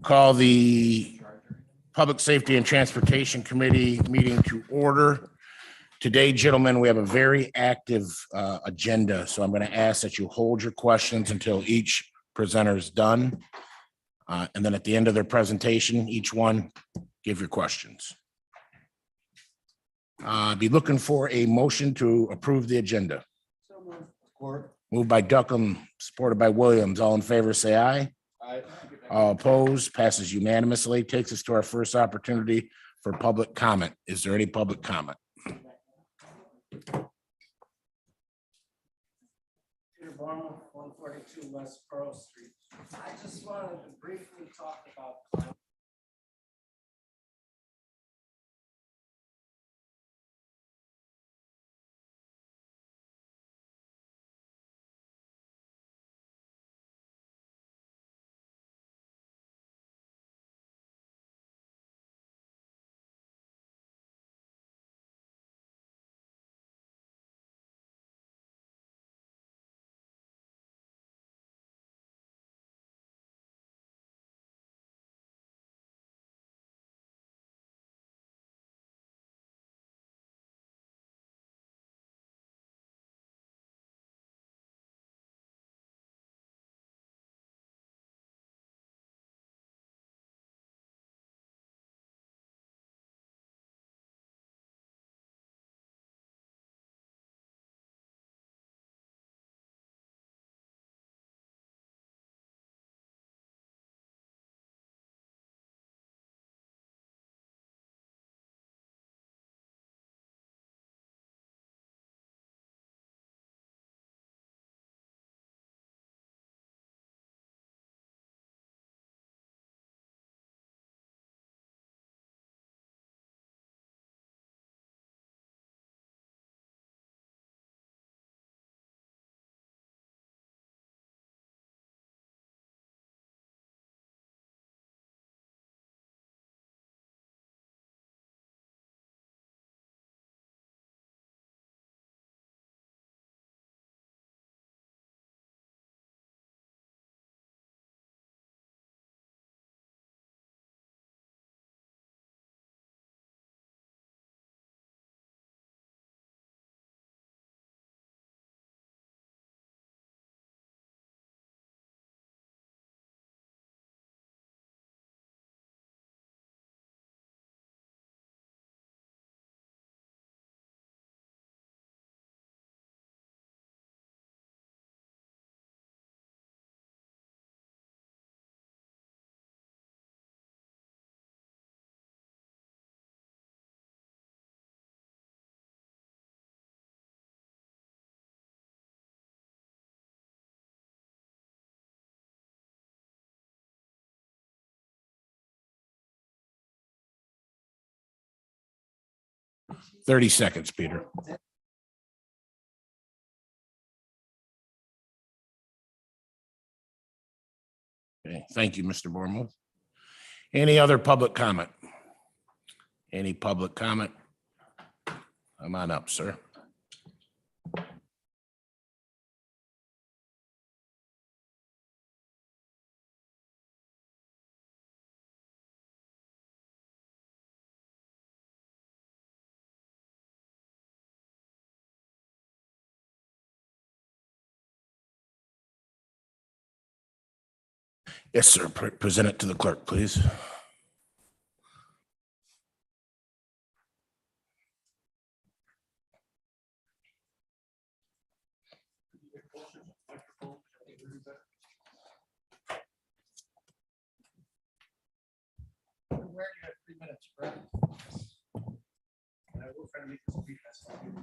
Call the Public Safety and Transportation Committee meeting to order. Today, gentlemen, we have a very active agenda, so I'm going to ask that you hold your questions until each presenter is done. And then at the end of their presentation, each one give your questions. Be looking for a motion to approve the agenda. Moved by Duckham, supported by Williams. All in favor, say aye. Aye. All opposed, passes unanimously. Takes us to our first opportunity for public comment. Is there any public comment? Peter Barma, 142 West Pearl Street. I just wanted to briefly talk about climate. .30 seconds, Peter. Okay, thank you, Mr. Bormo. Any other public comment? Any public comment? Come on up, sir. Yes, sir. Present it to the clerk, please. Where you have 3 minutes, Brett. I will try to make this brief as possible.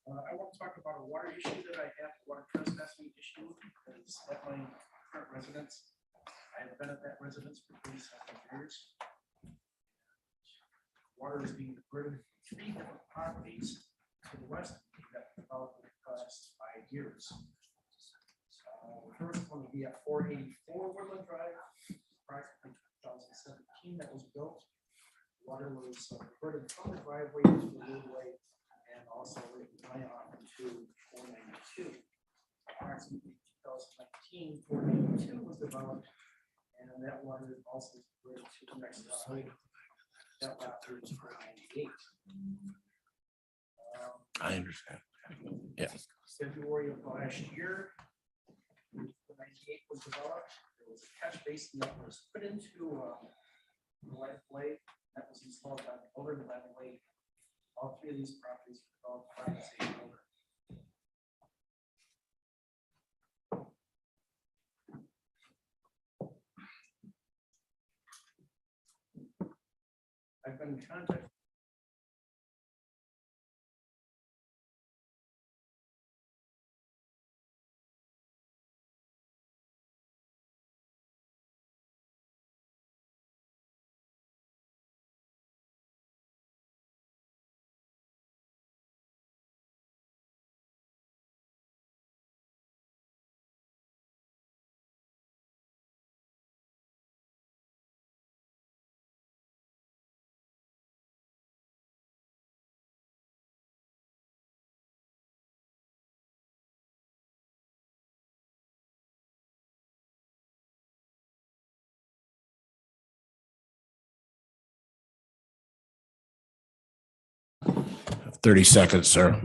I want to talk about a water issue that I have, water trespassing issue, because at my current residence, I have been at that residence for 37 years. Water is being diverted from 3 different properties to the west that developed in the past 5 years. The first one will be at 484 Woodland Drive, approximately 2017 that was built. Water was diverted from the driveway to the roadway and also ran off into 492. Approximately 2019, 492 was developed And that one is also to the next slide. That lot is for 98. I understand. Yeah. February of last year, when 98 was developed, there was a catch basin that was put into the right of way that was installed by the owner of the right of way. All three of these properties were developed by the same owner. I've been in contact. Have 30 seconds, sir.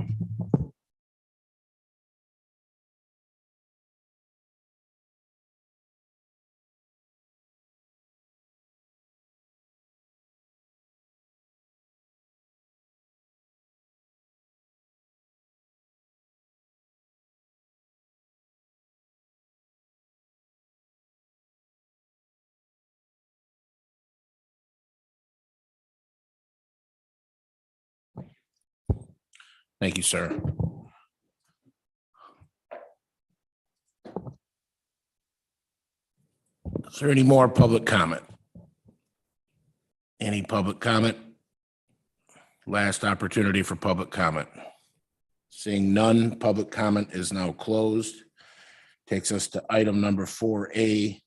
Thank you, sir. Is there any more public comment? Any public comment? Last opportunity for public comment. Seeing none, public comment is now closed. Takes us to item number 4A.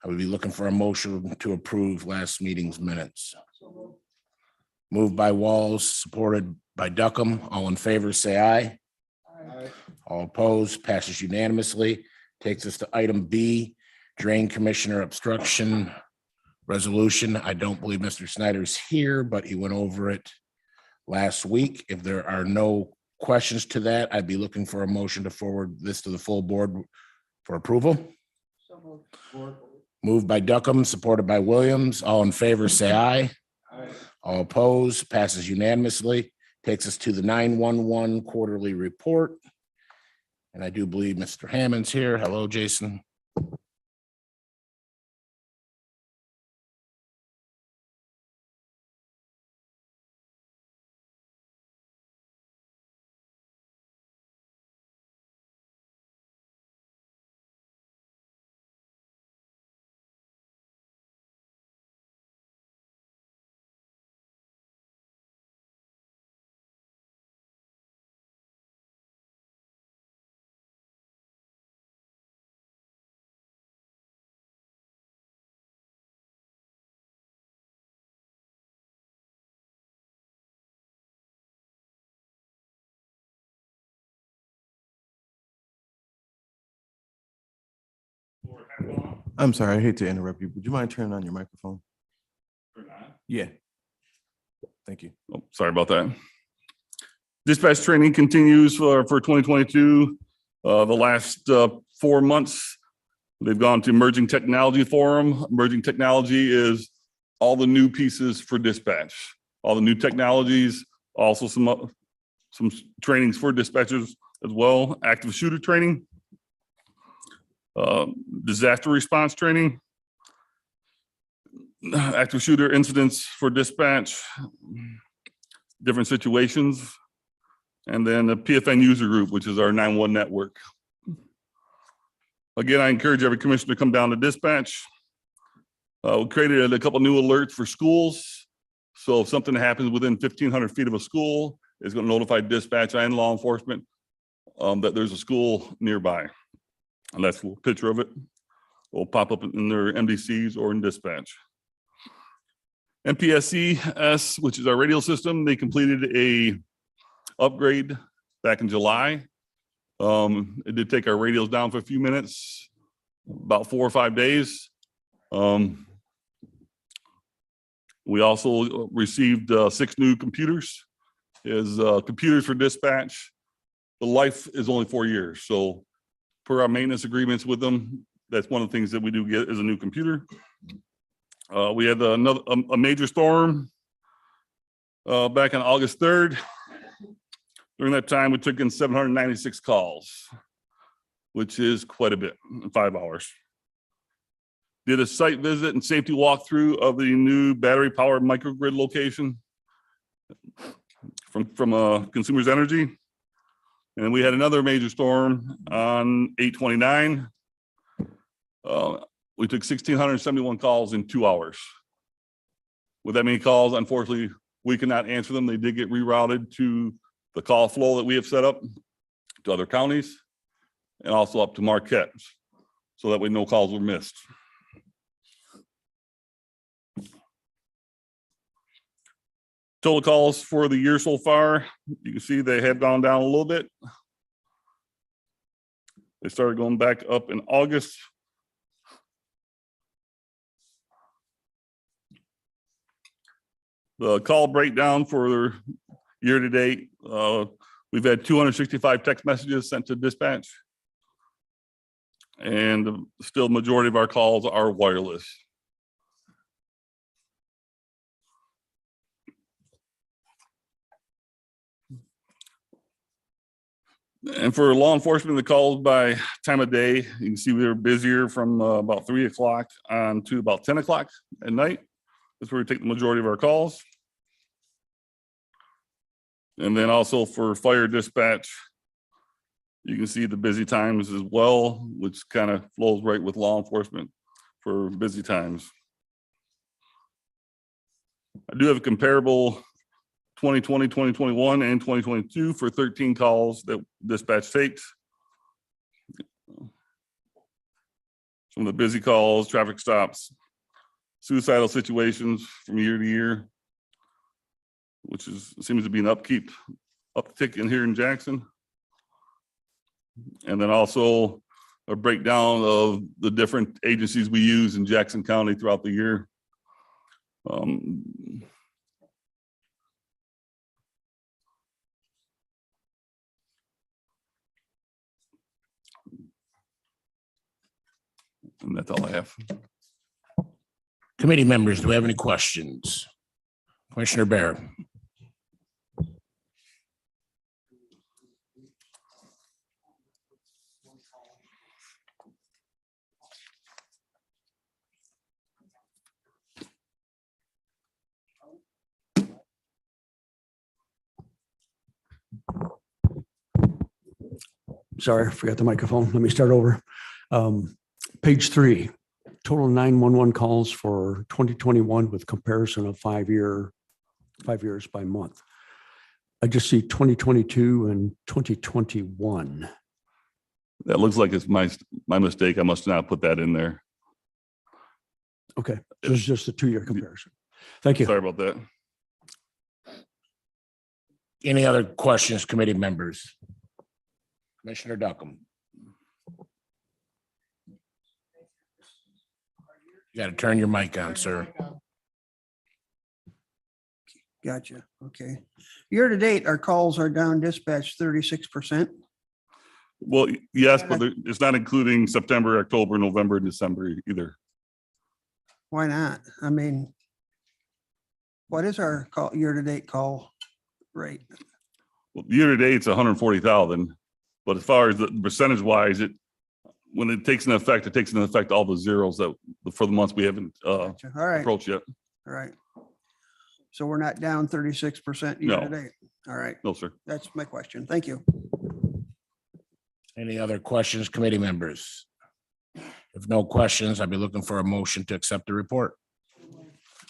I would be looking for a motion to approve last meeting's minutes. Moved by Walls, supported by Duckham. All in favor, say aye. Aye. All opposed, passes unanimously. Takes us to item B, Drain Commissioner Obstruction Resolution. I don't believe Mr. Snyder's here, but he went over it last week. If there are no questions to that, I'd be looking for a motion to forward this to the full board for approval. Moved by Duckham, supported by Williams. All in favor, say aye. Aye. All opposed, passes unanimously. Takes us to the 911 quarterly report. And I do believe Mr. Hammond's here. Hello, Jason. I'm sorry, I hate to interrupt you. Would you mind turning on your microphone? Yeah. Thank you. Oh, sorry about that. Dispatch training continues for 2022. The last 4 months, they've gone to Emerging Technology Forum. Emerging Technology is all the new pieces for dispatch, all the new technologies, also some trainings for dispatchers as well, active shooter training, disaster response training, active shooter incidents for dispatch, different situations, and then the PFN user group, which is our 911 network. Again, I encourage every commissioner to come down to dispatch. We created a couple new alerts for schools. So if something happens within 1,500 feet of a school, it's going to notify dispatch and law enforcement that there's a school nearby. And that's a picture of it. Will pop up in their MDCs or in dispatch. MPSCS, which is our radio system, they completed a upgrade back in July. It did take our radios down for a few minutes, about 4 or 5 days. We also received 6 new computers. Computers for dispatch. The life is only 4 years. So per our maintenance agreements with them, that's one of the things that we do get is a new computer. We had a major storm back on August 3rd. During that time, we took in 796 calls, which is quite a bit in 5 hours. Did a site visit and safety walkthrough of the new battery powered microgrid location from Consumers Energy. And we had another major storm on 8/29. We took 1,671 calls in 2 hours. With that many calls, unfortunately, we could not answer them. They did get rerouted to the call flow that we have set up to other counties and also up to Marquette, so that way no calls were missed. Total calls for the year so far, you can see they have gone down a little bit. They started going back up in August. The call breakdown for year to date, we've had 265 text messages sent to dispatch. And still majority of our calls are wireless. And for law enforcement, the calls by time of day, you can see we were busier from about 3 o'clock on to about 10 o'clock at night. That's where we take the majority of our calls. And then also for fire dispatch, you can see the busy times as well, which kind of flows right with law enforcement for busy times. I do have a comparable 2020, 2021, and 2022 for 13 calls that dispatch takes. Some of the busy calls, traffic stops, suicidal situations from year to year, which seems to be an uptick in here in Jackson. And then also a breakdown of the different agencies we use in Jackson County throughout the year. And that's all I have. Committee members, do we have any questions? Commissioner Bear. Sorry, I forgot the microphone. Let me start over. Page 3, total 911 calls for 2021 with comparison of 5 years by month. I just see 2022 and 2021. That looks like it's my mistake. I must not put that in there. Okay, so it's just a 2-year comparison. Thank you. Sorry about that. Any other questions, committee members? Commissioner Duckham. You got to turn your mic on, sir. Gotcha. Okay. Year to date, our calls are down dispatch 36%. Well, yes, but it's not including September, October, November, and December either. Why not? I mean, what is our call year to date call rate? Well, year to date, it's 140,000. But as far as the percentage wise, when it takes an effect, it takes into effect all the zeros that for the months we haven't Gotcha. All right. approached yet. All right. So we're not down 36% year to date. All right. No, sir. That's my question. Thank you. Any other questions, committee members? If no questions, I'd be looking for a motion to accept the report.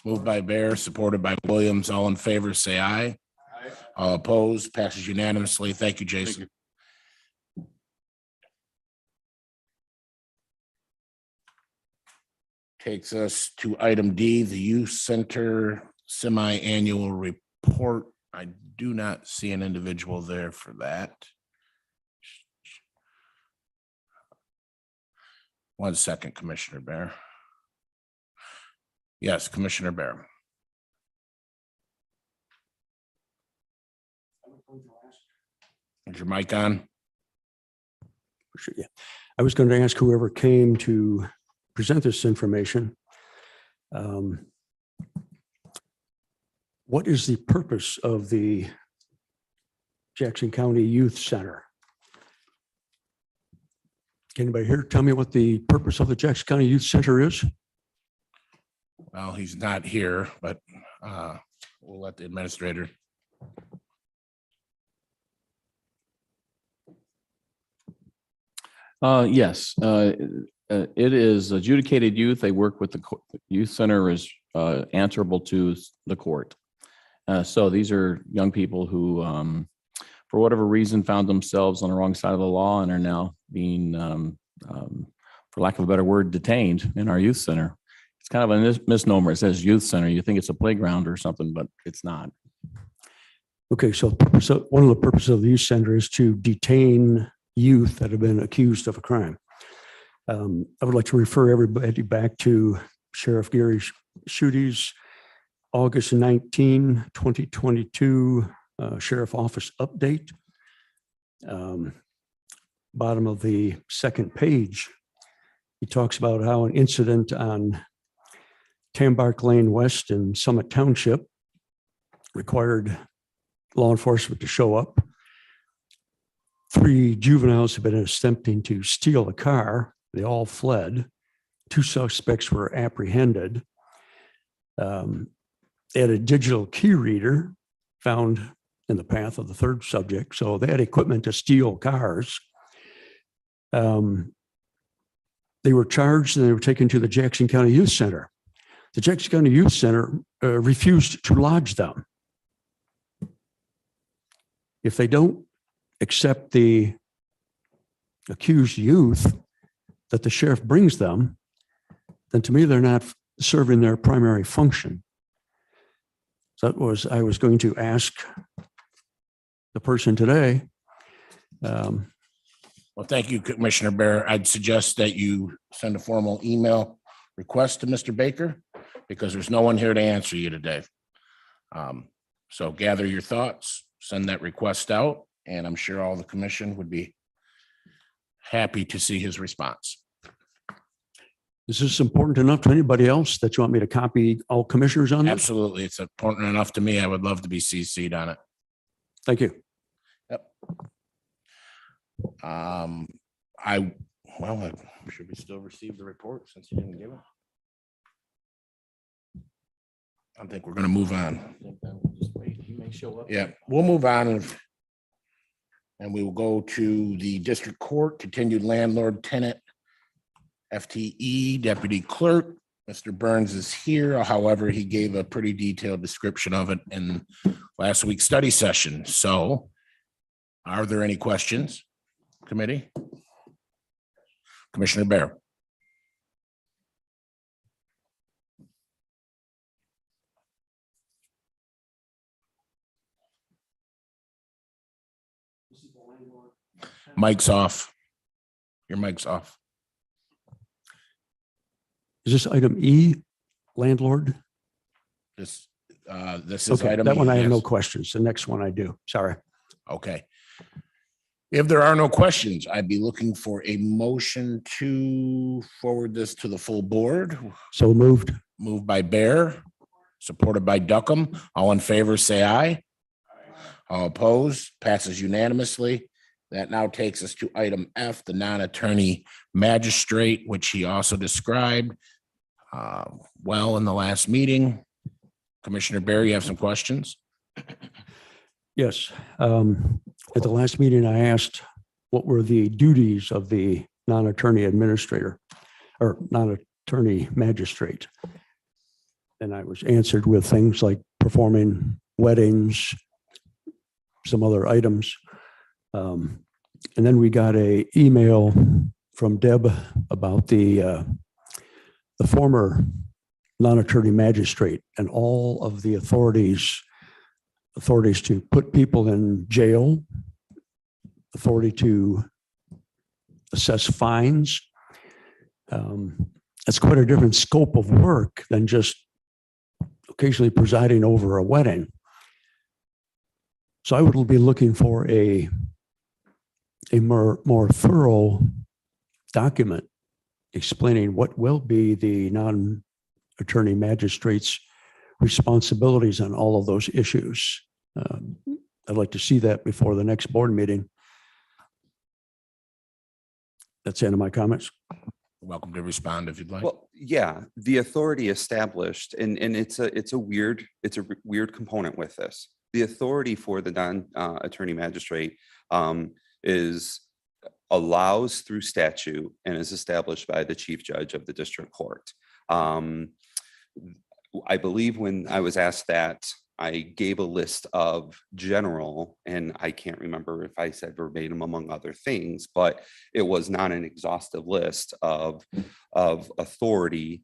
Moved by Bear, supported by Williams. All in favor, say aye. Aye. All opposed, passes unanimously. Thank you, Jason. Thank you. Takes us to item D, the Youth Center semi-annual report. I do not see an individual there for that. 1 second, Commissioner Bear. Yes, Commissioner Bear. Is your mic on? Sure, yeah. I was going to ask whoever came to present this information, what is the purpose of the Jackson County Youth Center? Can anybody here tell me what the purpose of the Jackson County Youth Center is? Well, he's not here, but we'll let the administrator. Yes, it is adjudicated youth. They work with the youth center is answerable to the court. So these are young people who, for whatever reason, found themselves on the wrong side of the law and are now being, for lack of a better word, detained in our youth center. It's kind of a misnomer. It says youth center. You think it's a playground or something, but it's not. Okay, so one of the purposes of the youth center is to detain youth that have been accused of a crime. I would like to refer everybody back to Sheriff Gary Schuette's August 19, 2022 Sheriff Office update. Bottom of the second page, he talks about how an incident on Tambark Lane West in Summit Township required law enforcement to show up. 3 juveniles have been attempting to steal the car. They all fled. 2 suspects were apprehended. They had a digital key reader found in the path of the 3rd subject. So they had equipment to steal cars. They were charged and they were taken to the Jackson County Youth Center. The Jackson County Youth Center refused to lodge them. If they don't accept the accused youth that the sheriff brings them, then to me, they're not serving their primary function. So that was, I was going to ask the person today. Well, thank you, Commissioner Bear. I'd suggest that you send a formal email request to Mr. Baker because there's no one here to answer you today. So gather your thoughts, send that request out, and I'm sure all the commission would be happy to see his response. Is this important enough to anybody else that you want me to copy all commissioners on this? Absolutely. It's important enough to me. I would love to be CC'd on it. Thank you. Yep. Should we still receive the report since you didn't give it? I think we're going to move on. Just wait. He may show up. Yeah, we'll move on and we will go to the district court, continued landlord tenant FTE deputy clerk. Mr. Burns is here. However, he gave a pretty detailed description of it in last week's study session. So are there any questions, committee? Commissioner Bear. Mic's off. Your mic's off. Is this item E, landlord? This is Okay, item. that one I have no yes. questions. The next one I do. Sorry. Okay. If there are no questions, I'd be looking for a motion to forward this to the full board. So moved. Moved by Bear, supported by Duckham. All in favor, say aye. All opposed, passes unanimously. That now takes us to item F, the non-attorney magistrate, which he also described well in the last meeting. Commissioner Bear, you have some questions? Yes. At the last meeting, I asked what were the duties of the non-attorney administrator or non-attorney magistrate. And I was answered with things like performing weddings, some other items. And then we got an email from Deb about the former non-attorney magistrate and all of the authorities to put people in jail, authority to assess fines. That's quite a different scope of work than just occasionally presiding over a wedding. So I would be looking for a more thorough document explaining what will be the non-attorney magistrate's responsibilities on all of those issues. I'd like to see that before the next board meeting. That's the end of my comments. Welcome to respond if you'd like. Well, yeah, the authority established, and it's a weird component with this. The authority for the non-attorney magistrate allows through statute and is established by the chief judge of the district court. I believe when I was asked that, I gave a list of general, and I can't remember if I said verbatim among other things, but it was not an exhaustive list of authority.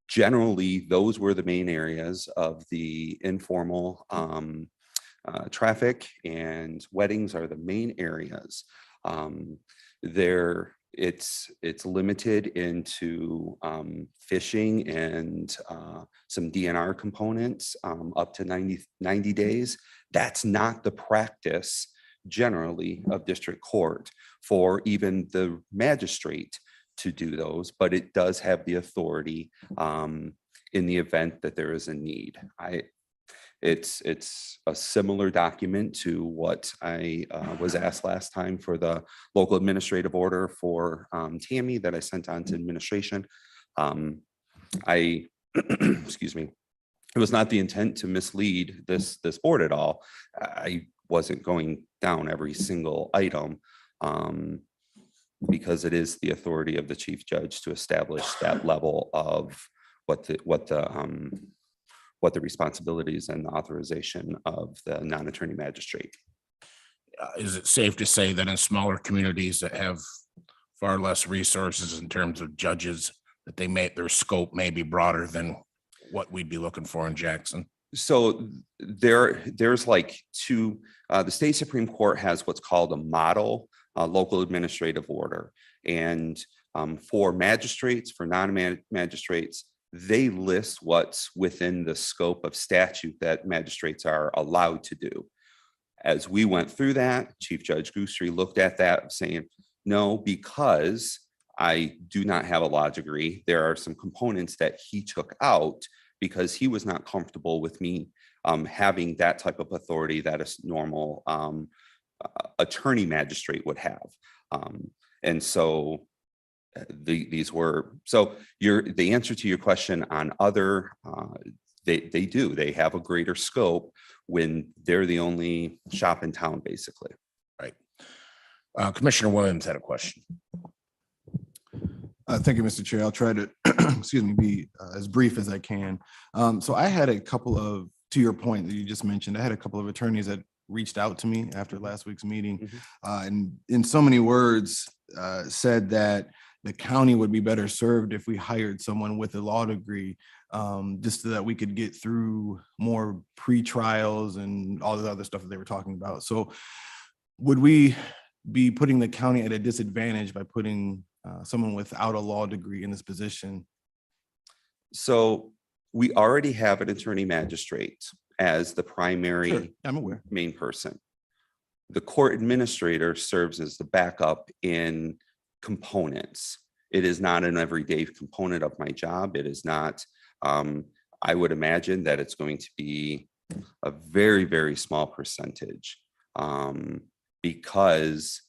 Generally, those were the main areas of the informal traffic, and weddings are the main areas. It's limited into fishing and some DNR components up to 90 days. That's not the practice generally of district court for even the magistrate to do those, but it does have the authority in the event that there is a need. It's a similar document to what I was asked last time for the local administrative order for Tammy that I sent on to administration. Excuse me, it was not the intent to mislead this board at all. I wasn't going down every single item because it is the authority of the chief judge to establish that level of what the responsibilities and the authorization of the non-attorney magistrate. Is it safe to say that in smaller communities that have far less resources in terms of judges, that their scope may be broader than what we'd be looking for in Jackson? So there's like two, the state Supreme Court has what's called a model local administrative order. And for magistrates, for non-magistrates, they list what's within the scope of statute that magistrates are allowed to do. As we went through that, Chief Judge Goosery looked at that saying, no, because I do not have a law degree, there are some components that he took out because he was not comfortable with me having that type of authority that a normal attorney magistrate would have. And so the answer to your question on other, they have a greater scope when they're the only shop in town, basically. Right. Commissioner Williams had a question. Thank you, Mr. Chair. I'll try to, excuse me, be as brief as I can. So I had a couple of, to your point that you just mentioned, I had a couple of attorneys that reached out to me after last week's meeting, and in so many words said that the county would be better served if we hired someone with a law degree, just so that we could get through more pre-trials and all the other stuff that they were talking about. So would we be putting the county at a disadvantage by putting someone without a law degree in this position? So we already have an attorney magistrate as the primary Sure, I'm aware. main person. The court administrator serves as the backup in components. It is not an everyday component of my job. It is not, I would imagine that it's going to be a very, very small percentage because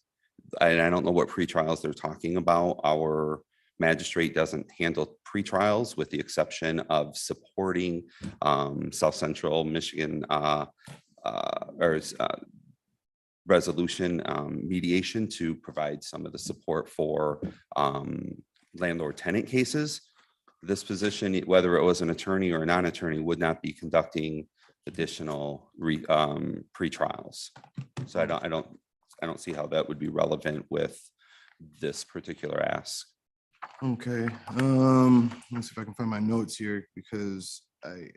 I don't know what pretrials they're talking about. Our magistrate doesn't handle pretrials with the exception of supporting South Central Michigan resolution mediation to provide some of the support for landlord tenant cases. This position, whether it was an attorney or a non-attorney, would not be conducting additional pretrials. So I don't see how that would be relevant with this particular ask. Okay, let's see if I can find my notes here, because I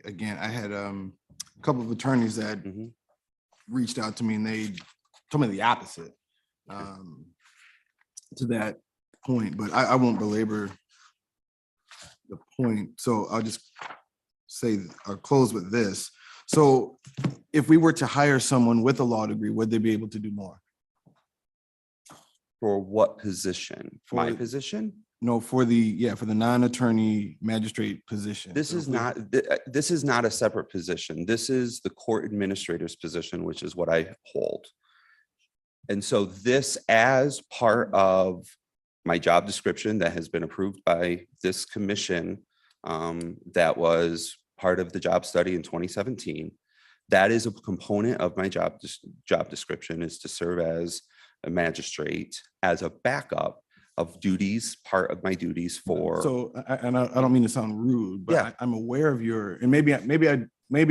had a couple of attorneys that reached out to me and they told me the opposite to that point, but I won't belabor the point. So say or close with this. So if we were to hire someone with a law degree, would they be able to do more? For what position? My For- position? No, for the non-attorney magistrate position. This So is if we- not, this is not a separate position. This is the court administrator's position, which is what I hold. And so this, as part of my job description that has been approved by this commission, that was part of the job study in 2017, that is a component of my job description, is to serve as a magistrate as a backup of duties, part of my duties for. So, I don't mean to sound rude, but Yeah. I'm aware of your, and maybe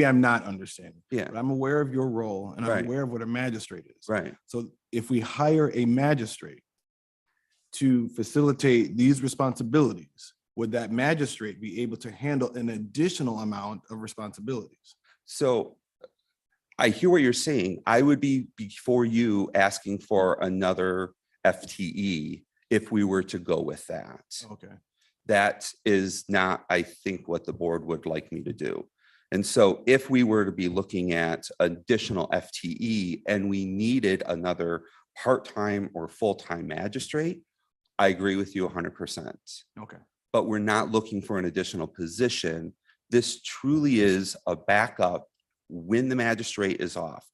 I'm not understanding. Yeah. But I'm aware of your role and I'm Right. aware of what a magistrate is. Right. So if we hire a magistrate to facilitate these responsibilities, would that magistrate be able to handle an additional amount of responsibilities? So I hear what you're saying. I would be before you asking for another FTE if we were to go with that. Okay. That is not, I think, what the board would like me to do. And so if we were to be looking at additional FTE and we needed another part-time or full-time magistrate, I agree with you 100%. Okay. But we're not looking for an additional position. This truly is a backup when the magistrate is off.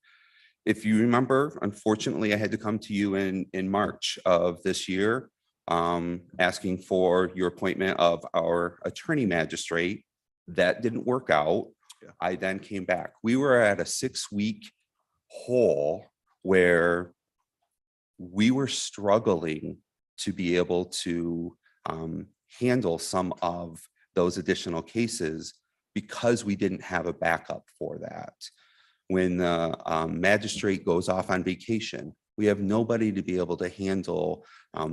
If you remember, unfortunately, I had to come to you in March of this year, asking for your appointment of our attorney magistrate. That didn't work out. Yeah. I then came back. We were at a 6-week hole where we were struggling to be able to handle some of those additional cases because we didn't have a backup for that. When the magistrate goes off on vacation, we have nobody to be able to handle.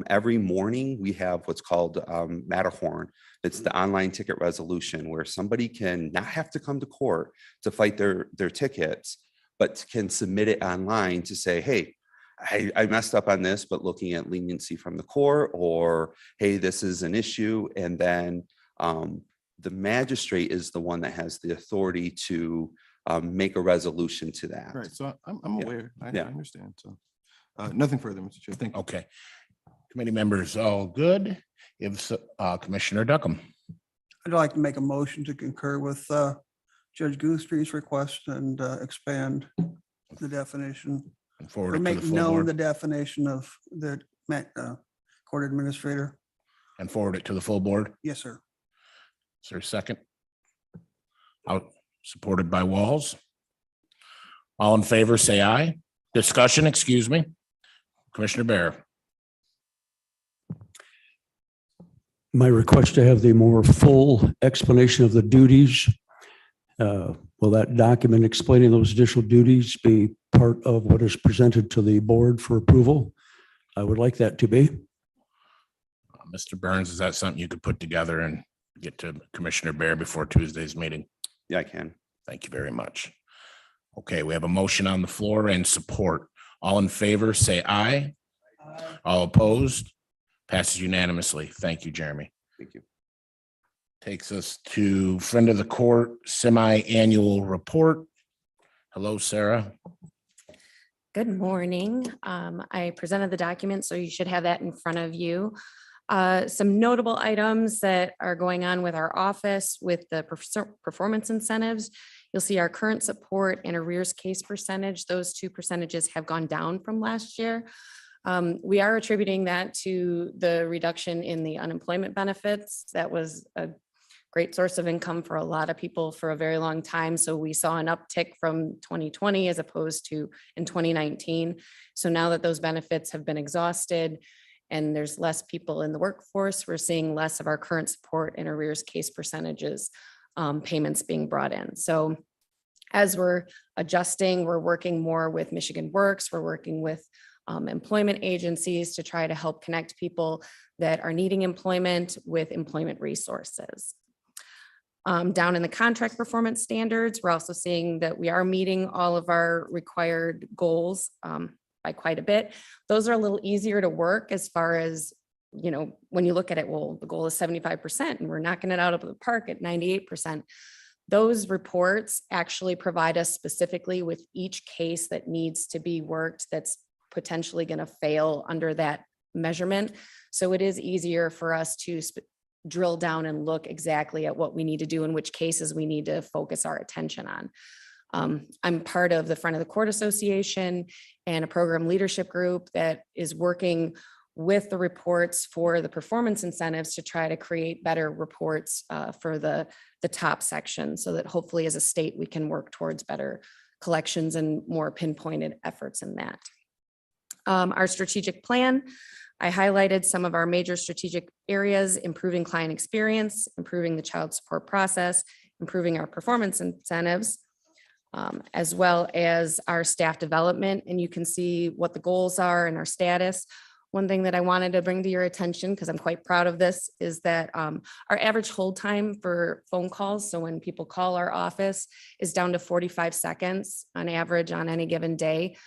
Every morning, we have what's called Matterhorn. It's the online ticket resolution where somebody can not have to come to court to fight their tickets, but can submit it online to say, hey, I messed up on this, but looking at leniency from the court, or, hey, this is an issue. And then the magistrate is the one that has the authority to make a resolution to that. Right. So I'm Yeah. aware. I Yeah. understand. So nothing further, Mr. Chair. Thank you. Okay. Committee members, all good? If so, Commissioner Duckham. I'd like to make a motion to concur with Judge Goostrey's request and expand the definition, and forward or it to make the full known board the definition of the court administrator. and forward it to the full board. Yes, sir. Is there a second? Out, supported by Walls. All in favor, say aye. Discussion, excuse me. Commissioner Bear. My request to have the more full explanation of the duties. Will that document explaining those additional duties be part of what is presented to the board for approval? I would like that to be. Mr. Burns, is that something you could put together and get to Commissioner Bear before Tuesday's meeting? Yeah, I can. Thank you very much. Okay, we have a motion on the floor and support. All in favor, say aye. All opposed? Passes unanimously. Thank you, Jeremy. Thank you. Takes us to friend of the court semi-annual report. Hello, Sarah. Good morning. I presented the document, so you should have that in front of you. Some notable items that are going on with our office with the performance incentives. You'll see our current support and arrears case percentage. Those two percentages have gone down from last year. We are attributing that to the reduction in the unemployment benefits. That was a great source of income for a lot of people for a very long time. So we saw an uptick from 2020 as opposed to in 2019. So now that those benefits have been exhausted and there's less people in the workforce, we're seeing less of our current support and arrears case percentages payments being brought in. So as we're adjusting, we're working more with Michigan Works, we're working with employment agencies to try to help connect people that are needing employment with employment resources. Down in the contract performance standards, we're also seeing that we are meeting all of our required goals by quite a bit. Those are a little easier to work as far as, you know, when you look at it, well, the goal is 75% and we're knocking it out of the park at 98%. Those reports actually provide us specifically with each case that needs to be worked that's potentially going to fail under that measurement. So it is easier for us to drill down and look exactly at what we need to do and which cases we need to focus our attention on. I'm part of the Front of the Court Association and a program leadership group that is working with the reports for the performance incentives to try to create better reports for the top section, so that hopefully as a state, we can work towards better collections and more pinpointed efforts in that. Our strategic plan, I highlighted some of our major strategic areas: improving client experience, improving the child support process, improving our performance incentives, as well as our staff development. And you can see what the goals are and our status. One thing that I wanted to bring to your attention, because I'm quite proud of this, is that our average hold time for phone calls, so when people call our office, is down to 45 seconds on average on any given day.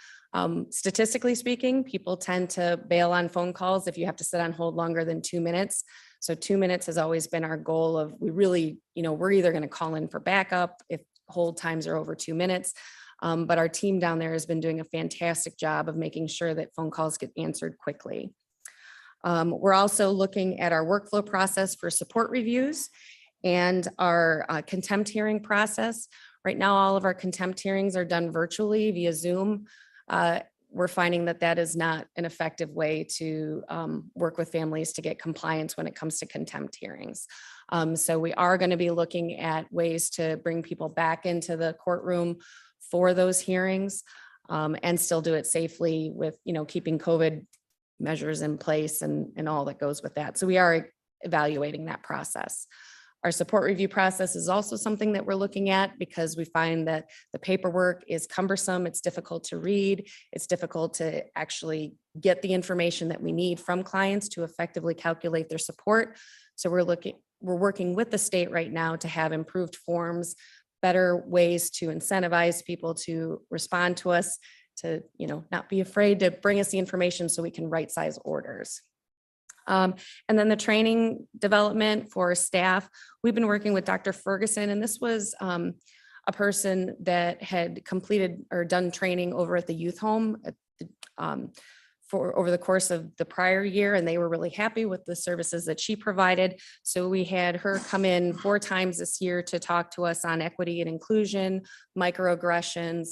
Statistically speaking, people tend to bail on phone calls if you have to sit on hold longer than 2 minutes. So 2 minutes has always been our goal of, we really, we're either going to call in for backup if hold times are over 2 minutes. But our team down there has been doing a fantastic job of making sure that phone calls get answered quickly. We're also looking at our workflow process for support reviews and our contempt hearing process. Right now, all of our contempt hearings are done virtually via Zoom. We're finding that that is not an effective way to work with families to get compliance when it comes to contempt hearings. So we are going to be looking at ways to bring people back into the courtroom for those hearings and still do it safely with, keeping COVID measures in place and all that goes with that. So we are evaluating that process. Our support review process is also something that we're looking at, because we find that the paperwork is cumbersome. It's difficult to read. It's difficult to actually get the information that we need from clients to effectively calculate their support. So we're working with the state right now to have improved forms, better ways to incentivize people to respond to us, to, not be afraid to bring us the information so we can right size orders. And then the training development for staff, we've been working with Dr. Ferguson, and this was a person that had completed or done training over at the youth home for over the course of the prior year, and they were really happy with the services that she provided. So we had her come in 4 times this year to talk to us on equity and inclusion, microaggressions,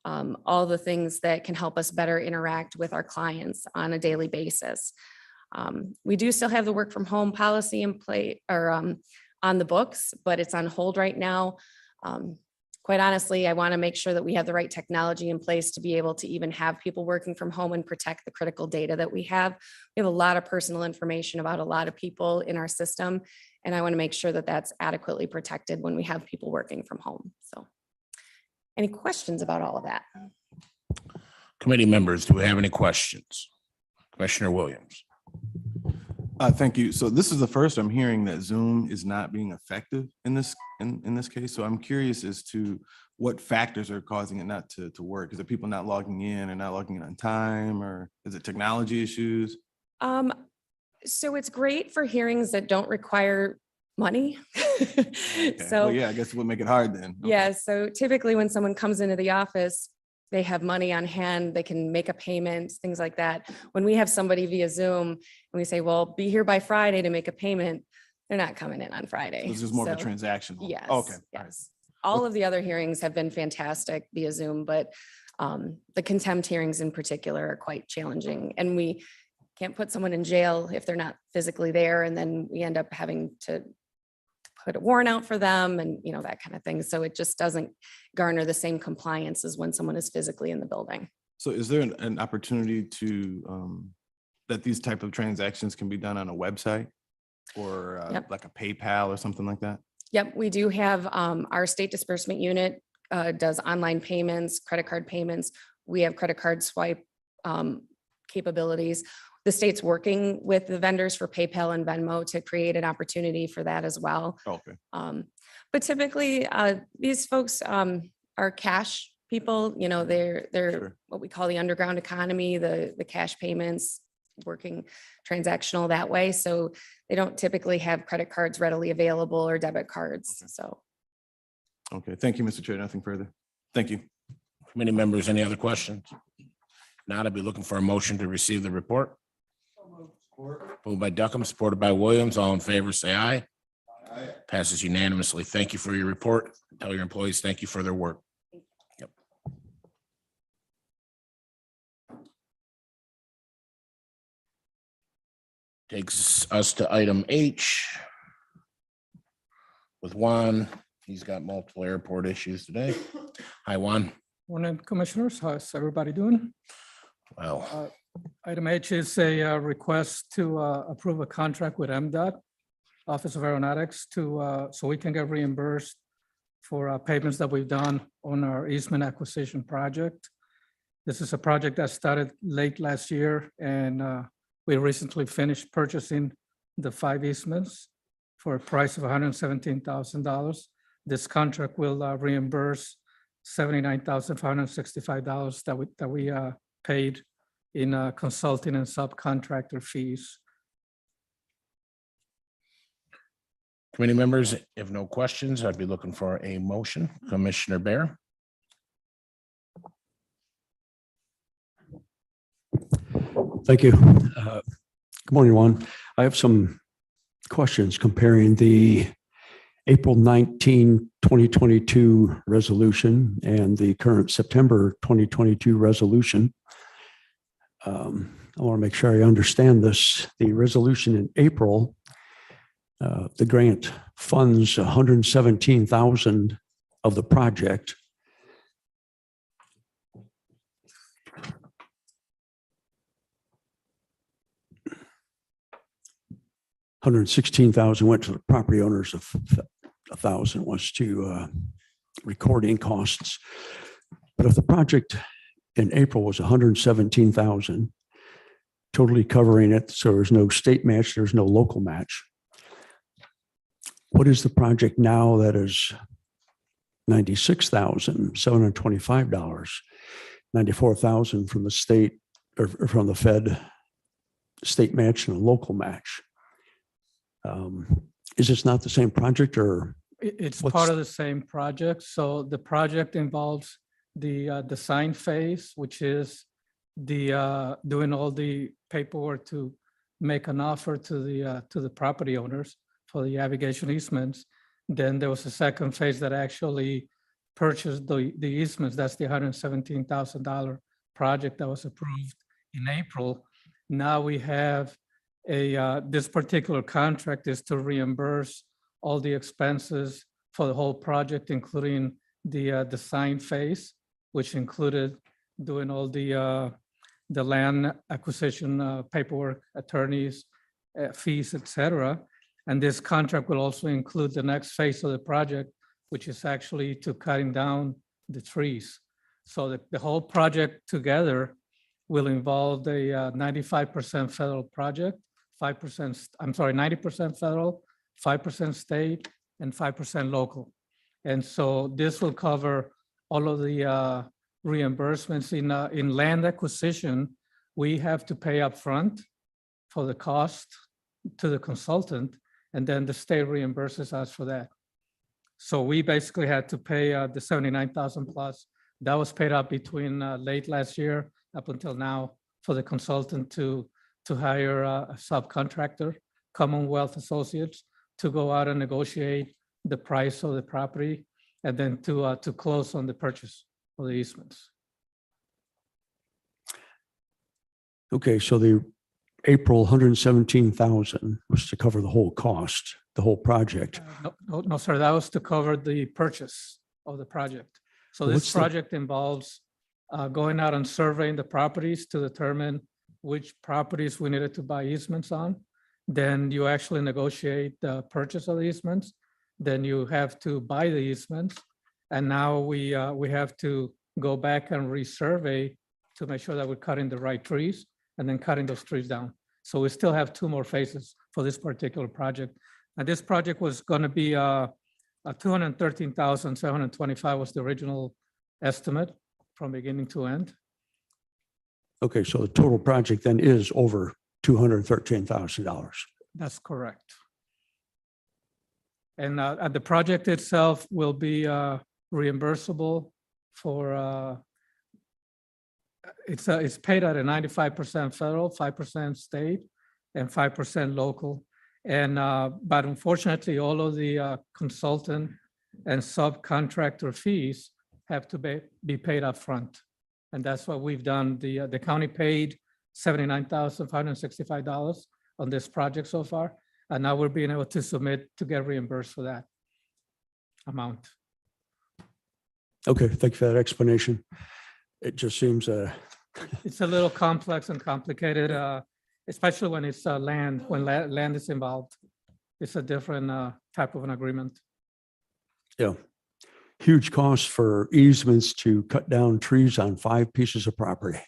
all the things that can help us better interact with our clients on a daily basis. We do still have the work from home policy in play or on the books, but it's on hold right now. Quite honestly, I want to make sure that we have the right technology in place to be able to even have people working from home and protect the critical data that we have. We have a lot of personal information about a lot of people in our system, and I want to make sure that that's adequately protected when we have people working from home. So any questions about all of that? Committee members, do we have any questions? Commissioner Williams. Thank you. So this is the first I'm hearing that Zoom is not being effective in this case. So I'm curious as to what factors are causing it not to work. Is it people not logging in or not logging in on time, or is it technology issues? So it's great for hearings that don't require money. Okay. So Well, yeah, I guess it would make it hard then. Okay. yeah, so typically when someone comes into the office, they have money on hand, they can make a payment, things like that. When we have somebody via Zoom and we say, well, be here by Friday to make a payment, they're not coming in on Friday. This is more of a So, transactional. yes. Okay. All right. Yes. All of the other hearings have been fantastic via Zoom, but the contempt hearings in particular are quite challenging. And we can't put someone in jail if they're not physically there. And then we end up having to put a warrant out for them and, that kind of thing. So it just doesn't garner the same compliance as when someone is physically in the building. So is there an opportunity to, that these type of transactions can be done on a website or Yep. like a PayPal or something like that? Yep, we do have our state disbursement unit does online payments, credit card payments. We have credit card swipe capabilities. The state's working with the vendors for PayPal and Venmo to create an opportunity for that as well. Okay. But typically, these folks are cash people. They're Sure. what we call the underground economy, the cash payments, working transactional that way. So they don't typically have credit cards readily available or debit cards. Okay. So Okay, thank you, Mr. Chair. Nothing further. Thank you. Committee members, any other questions? Not, I'd be looking for a motion to receive the report. Moved by Duckham, supported by Williams. All in favor, say aye. Passes unanimously. Thank you for your report. Tell your employees, thank you for their work. Yep. Takes us to item H with Juan. He's got multiple airport issues today. Hi, Juan. Morning, Commissioners. How's everybody doing? Well, Item H is a request to approve a contract with MDOT, Office of Aeronautics, so we can get reimbursed for payments that we've done on our easement acquisition project. This is a project that started late last year, and we recently finished purchasing the 5 easements for a price of $117,000. This contract will reimburse $79,565 that we paid in consulting and subcontractor fees. committee members, if no questions, I'd be looking for a motion. Commissioner Bear. Thank you. Good morning, Juan. I have some questions comparing the April 19, 2022 resolution and the current September 2022 resolution. I want to make sure I understand this. The resolution in April, the grant funds 117,000 of the project. $116,000 went to the property owners, of 1,000 was to recording costs. But if the project in April was 117,000, totally covering it, so there's no state match, there's no local match. What is the project now that is $96,725, 94,000 from the state or from the Fed, state match and a local match? Is this not the same project, or? It's What's- part of the same project. So the project involves the design phase, which is the doing all the paperwork to make an offer to the property owners for the aviation easements. Then there was a second phase that actually purchased the easements. That's the $117,000 project that was approved in April. Now we have this particular contract is to reimburse all the expenses for the whole project, including the design phase, which included doing all the land acquisition paperwork, attorneys, fees, etc. And this contract will also include the next phase of the project, which is actually to cutting down the trees. So the whole project together will involve a 95% federal project, 90% federal, 5% state, and 5% local. And so this will cover all of the reimbursements in land acquisition. We have to pay upfront for the cost to the consultant, and then the state reimburses us for that. So we basically had to pay the 79,000 plus. That was paid up between late last year up until now for the consultant to hire a subcontractor, Commonwealth Associates, to go out and negotiate the price of the property and then to close on the purchase of the easements. Okay, so the April 117,000 was to cover the whole cost, the whole project. No, sir, that was to cover the purchase of the project. So What's this the- project involves going out and surveying the properties to determine which properties we needed to buy easements on. Then you actually negotiate the purchase of the easements. Then you have to buy the easements. And now we have to go back and resurvey to make sure that we're cutting the right trees and then cutting those trees down. So we still have 2 more phases for this particular project. And this project was going to be 213,725 was the original estimate from beginning to end. Okay, so the total project then is over $213,000. That's correct. And the project itself will be reimbursable for, it's paid at a 95% federal, 5% state, and 5% local. And, but unfortunately, all of the consultant and subcontractor fees have to be paid upfront. And that's what we've done. The county paid $79,565 on this project so far. And now we're being able to submit to get reimbursed for that amount. Okay, thank you for that explanation. It just seems, It's a little complex and complicated, especially when it's land, when land is involved. It's a different type of an agreement. yeah, huge cost for easements to cut down trees on 5 pieces of property.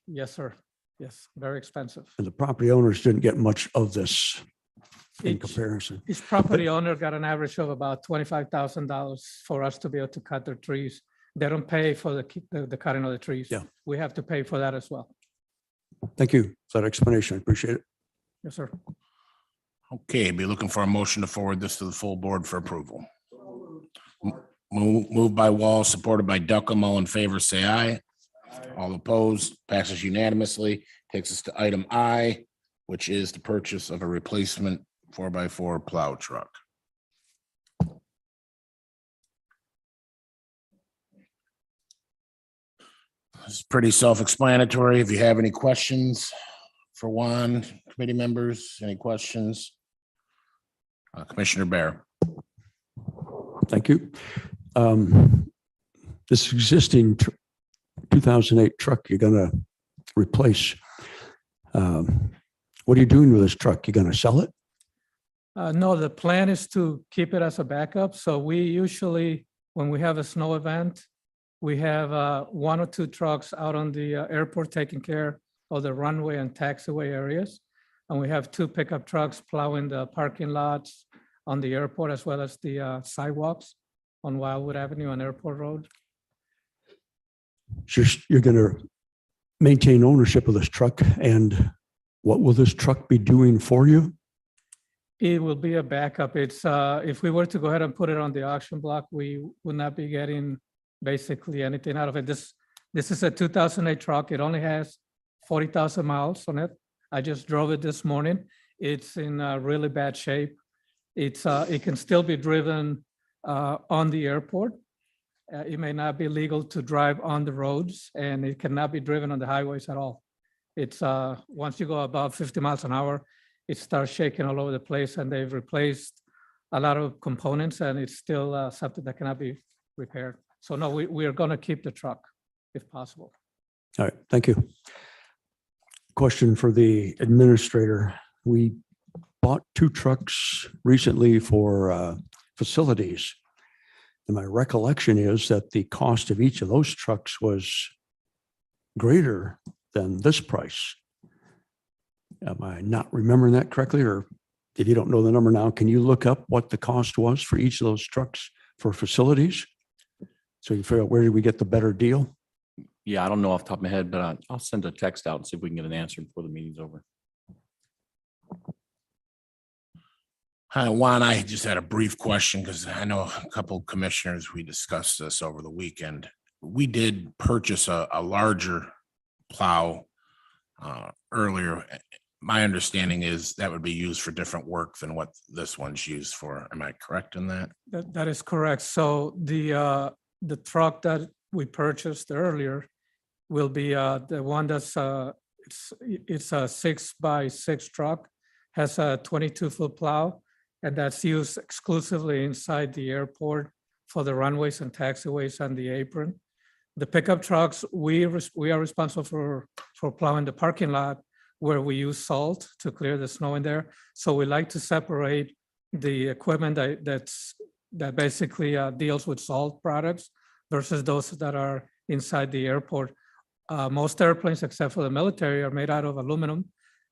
Yes, sir. Yes, very expensive. And the property owners didn't get much of this in Each- comparison. Each property owner got an average of about $25,000 for us to be able to cut their trees. They don't pay for the cutting of the trees. Yeah. We have to pay for that as well. Thank you for that explanation. I appreciate it. Yes, sir. Okay, be looking for a motion to forward this to the full board for approval. Moved by Wall, supported by Duckham. All in favor, say aye. All opposed, passes unanimously. Takes us to item I, which is the purchase of a replacement 4x4 plow truck. It's pretty self-explanatory. If you have any questions for Juan, committee members, any questions? Commissioner Bear. Thank you. This existing 2008 truck you're gonna replace. What are you doing with this truck? You're gonna sell it? No, the plan is to keep it as a backup. So we usually, when we have a snow event, we have 1 or 2 trucks out on the airport taking care of the runway and taxiway areas. And we have 2 pickup trucks plowing the parking lots on the airport as well as the sidewalks on Wildwood Avenue and Airport Road. You're gonna maintain ownership of this truck, and what will this truck be doing for you? It will be a backup. It's, if we were to go ahead and put it on the auction block, we would not be getting basically anything out of it. This is a 2008 truck. It only has 40,000 miles on it. I just drove it this morning. It's in really bad shape. It can still be driven on the airport. It may not be legal to drive on the roads, and it cannot be driven on the highways at all. It's once you go above 50 miles an hour, it starts shaking all over the place, and they've replaced a lot of components, and it's still something that cannot be repaired. So no, we are going to keep the truck if possible. All right, thank you. Question for the administrator. We bought 2 trucks recently for facilities. And my recollection is that the cost of each of those trucks was greater than this price. Am I not remembering that correctly? Or if you don't know the number now, can you look up what the cost was for each of those trucks for facilities? So you figure out where did we get the better deal? Yeah, I don't know off the top of my head, but I'll send a text out and see if we can get an answer before the meeting's over. Hi, Juan, I just had a brief question because I know a couple of commissioners, we discussed this over the weekend. We did purchase a larger plow earlier. My understanding is that would be used for different work than what this one's used for. Am I correct in that? That is correct. So the truck that we purchased earlier will be the one that's it's a 6x6 truck, has a 22-foot plow, and that's used exclusively inside the airport for the runways and taxiways and the apron. The pickup trucks, we are responsible for plowing the parking lot where we use salt to clear the snow in there. So we like to separate the equipment that basically deals with salt products versus those that are inside the airport. Most airplanes, except for the military, are made out of aluminum,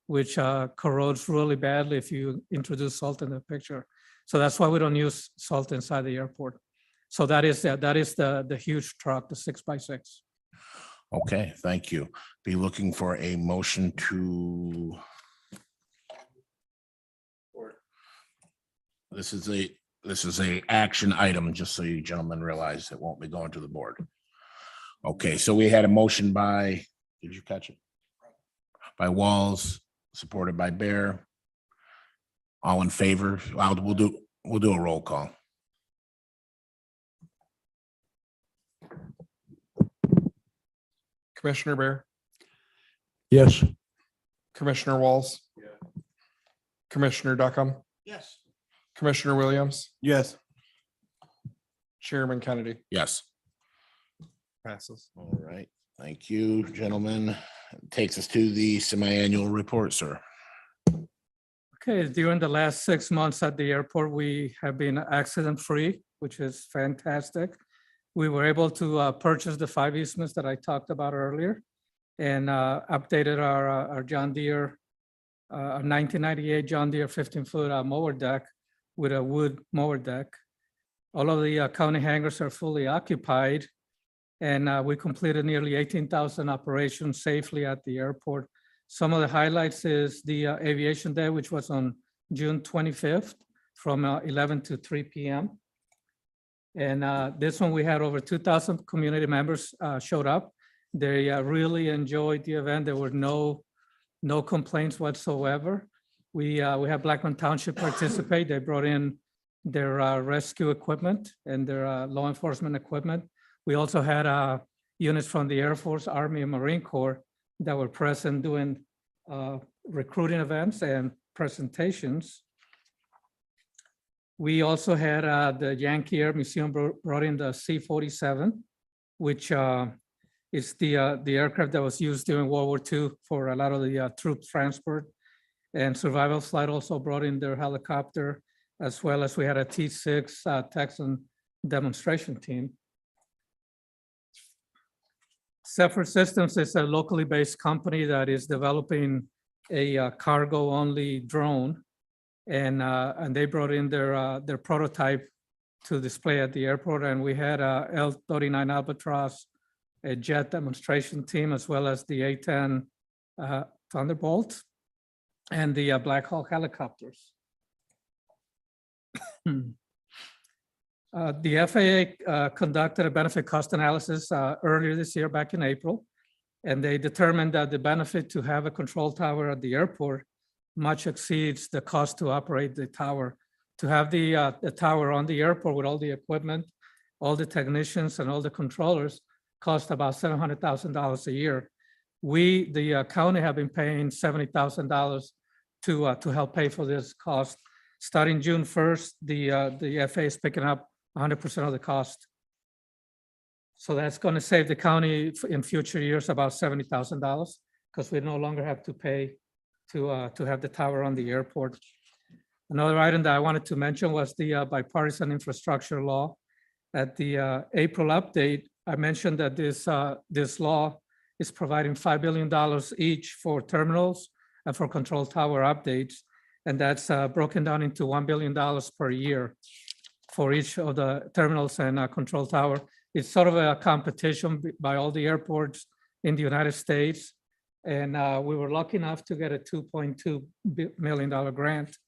which corrodes really badly if you introduce salt in the picture. So that's why we don't use salt inside the airport. So that is the huge truck, the 6x6. Okay, thank you. Be looking for a motion to. This is this is a action item, just so you gentlemen realize it won't be going to the board. Okay, so we had a motion by, did you catch it? By Walls, supported by Bear. All in favor? We'll do a roll call. Commissioner Bear, Yes. Commissioner Walls. Commissioner Duckham, Yes. Commissioner Williams, Yes. Chairman Kennedy. Yes. Passes. All right, thank you, gentlemen. Takes us to the semi-annual report, sir. Okay, during the last 6 months at the airport, we have been accident-free, which is fantastic. We were able to purchase the 5 easements that I talked about earlier and updated our John Deere, 1998 John Deere 15-foot mower deck with a wood mower deck. All of the county hangars are fully occupied, and we completed nearly 18,000 operations safely at the airport. Some of the highlights is the Aviation Day, which was on June 25th from 11 to 3 p.m. And this one, we had over 2,000 community members showed up. They really enjoyed the event. There were no complaints whatsoever. We had Blackman Township participate. They brought in their rescue equipment and their law enforcement equipment. We also had units from the Air Force, Army, and Marine Corps that were present doing recruiting events and presentations. We also had the Yankee Air Museum brought in the C-47, which is the aircraft that was used during World War II for a lot of the troop transport. And Survival Flight also brought in their helicopter, as well as we had a T-6 Texan demonstration team. Zephyr Systems is a locally based company that is developing a cargo-only drone, and they brought in their prototype to display at the airport. And we had a L-39 Albatross, a jet demonstration team, as well as the A-10 Thunderbolt and the Black Hawk helicopters. The FAA conducted a benefit cost analysis earlier this year, back in April, and they determined that the benefit to have a control tower at the airport much exceeds the cost to operate the tower. To have the tower on the airport with all the equipment, all the technicians, and all the controllers cost about $700,000 a year. We, the county, have been paying $70,000 to help pay for this cost. Starting June 1st, the FAA is picking up 100% of the cost. So that's going to save the county in future years about $70,000 because we no longer have to pay to have the tower on the airport. Another item that I wanted to mention was the Bipartisan Infrastructure Law. At the April update, I mentioned that this law is providing $5 billion each for terminals and for control tower updates. And that's broken down into $1 billion per year for each of the terminals and control tower. It's sort of a competition by all the airports in the United States. And we were lucky enough to get a $2.2 million grant.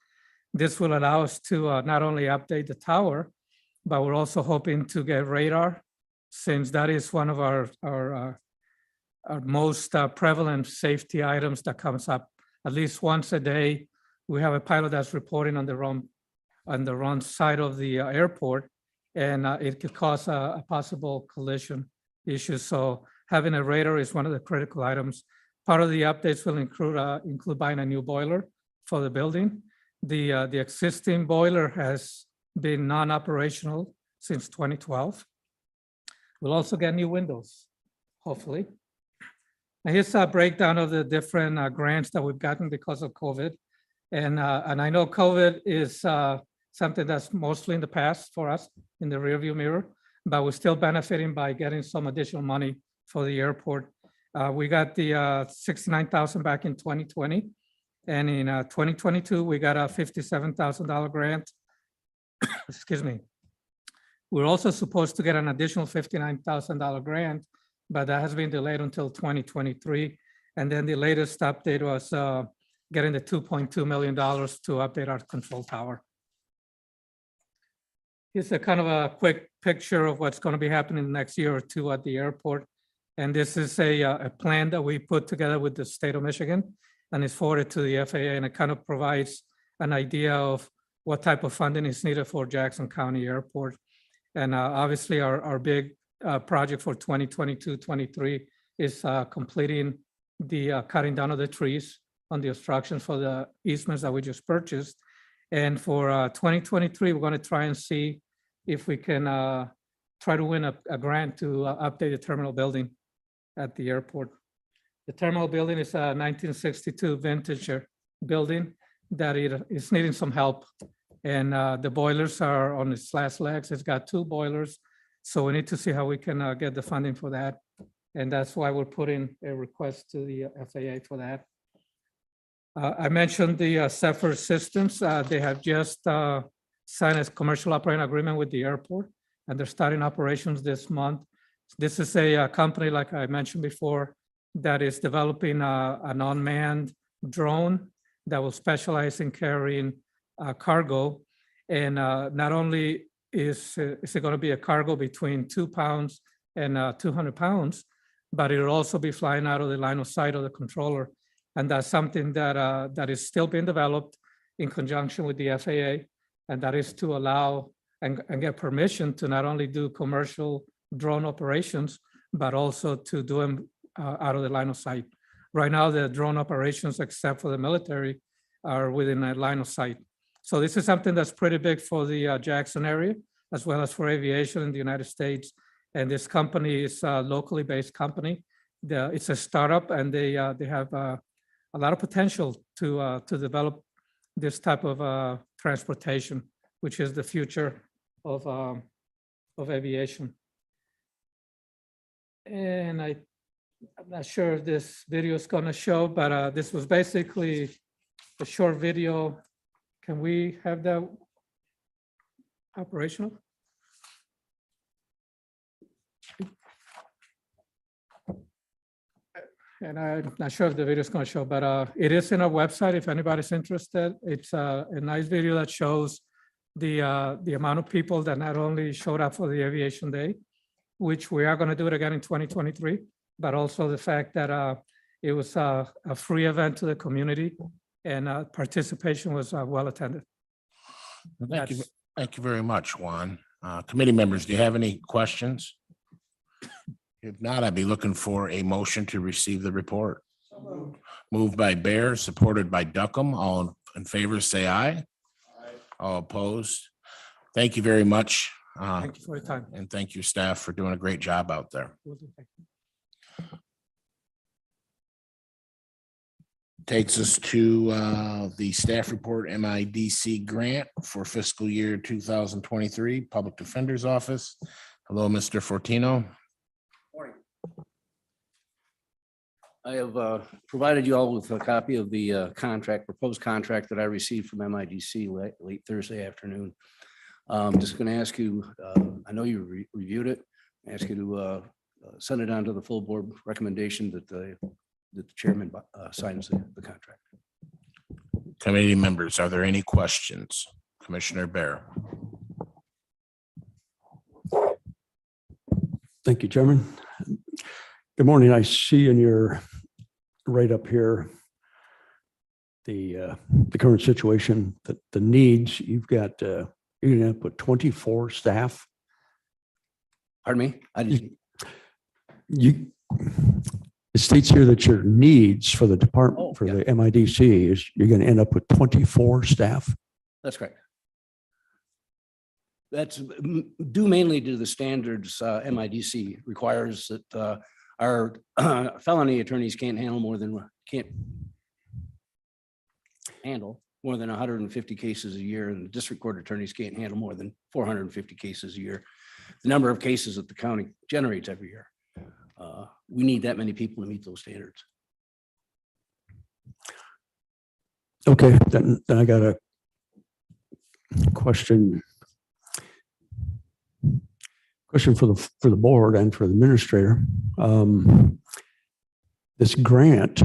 This will allow us to not only update the tower, but we're also hoping to get radar, since that is one of our most prevalent safety items that comes up at least once a day. We have a pilot that's reporting on the wrong side of the airport, and it could cause a possible collision issue. So having a radar is one of the critical items. Part of the updates will include buying a new boiler for the building. The existing boiler has been non-operational since 2012. We'll also get new windows, hopefully. Now here's a breakdown of the different grants that we've gotten because of COVID. And I know COVID is something that's mostly in the past for us in the rearview mirror, but we're still benefiting by getting some additional money for the airport. We got the $69,000 back in 2020. And in 2022, we got a $57,000 grant. Excuse me. We're also supposed to get an additional $59,000 grant, but that has been delayed until 2023. And then the latest update was getting the $2.2 million to update our control tower. Here's a kind of a quick picture of what's going to be happening the next year or two at the airport. And this is a plan that we put together with the state of Michigan, and it's forwarded to the FAA, and it kind of provides an idea of what type of funding is needed for Jackson County Airport. And obviously our big project for 2022-23 is completing the cutting down of the trees on the obstructions for the easements that we just purchased. And for 2023, we're going to try and see if we can try to win a grant to update the terminal building at the airport. The terminal building is a 1962 vintage building that it is needing some help. And the boilers are on its last legs. It's got 2 boilers. So we need to see how we can get the funding for that. And that's why we're putting a request to the FAA for that. I mentioned the Zephyr Systems. They have just signed a commercial operating agreement with the airport, and they're starting operations this month. This is a company, like I mentioned before, that is developing an unmanned drone that will specialize in carrying cargo. And not only is it going to be a cargo between 2 pounds and 200 pounds, but it'll also be flying out of the line of sight of the controller. And that's something that that is still being developed in conjunction with the FAA, and that is to allow and get permission to not only do commercial drone operations, but also to do them out of the line of sight. Right now, the drone operations, except for the military, are within a line of sight. So this is something that's pretty big for the Jackson area, as well as for aviation in the United States. And this company is a locally based company. It's a startup, and they have a lot of potential to develop this type of transportation, which is the future of aviation. And I'm not sure if this video is going to show, but this was basically a short video. Can we have that operational? And I'm not sure if the video is going to show, but it is in our website if anybody's interested. It's a nice video that shows the amount of people that not only showed up for the Aviation Day, which we are going to do it again in 2023, but also the fact that it was a free event to the community, and participation was well attended. Thank you very much, Juan. Committee members, do you have any questions? If not, I'd be looking for a motion to receive the report. Moved by Bear, supported by Duckham. All in favor, say aye. All opposed. Thank you very much. Thank you for your time. And thank your staff for doing a great job out there. Takes us to the staff report MIDC grant for fiscal year 2023, Public Defender's Office. Hello, Mr. Fortino. I have provided you all with a copy of the proposed contract that I received from MIDC late Thursday afternoon. I'm just going to ask you, I know you reviewed it, ask you to send it on to the full board recommendation that the chairman signs the contract. Committee members, are there any questions? Commissioner Bear. Thank you, Chairman. Good morning. I see in your right up here the current situation, that the needs you've got. You're going to put 24 staff. Pardon me? I didn't. It states here that your needs for the department, the MIDC, is you're going to end up with 24 staff. That's correct. That's due mainly to the standards MIDC requires that our felony attorneys can't handle more than 150 cases a year, and the district court attorneys can't handle more than 450 cases a year. The number of cases that the county generates every year. We need that many people to meet those standards. Okay, then I got a question. Question for the board and for the administrator. This grant,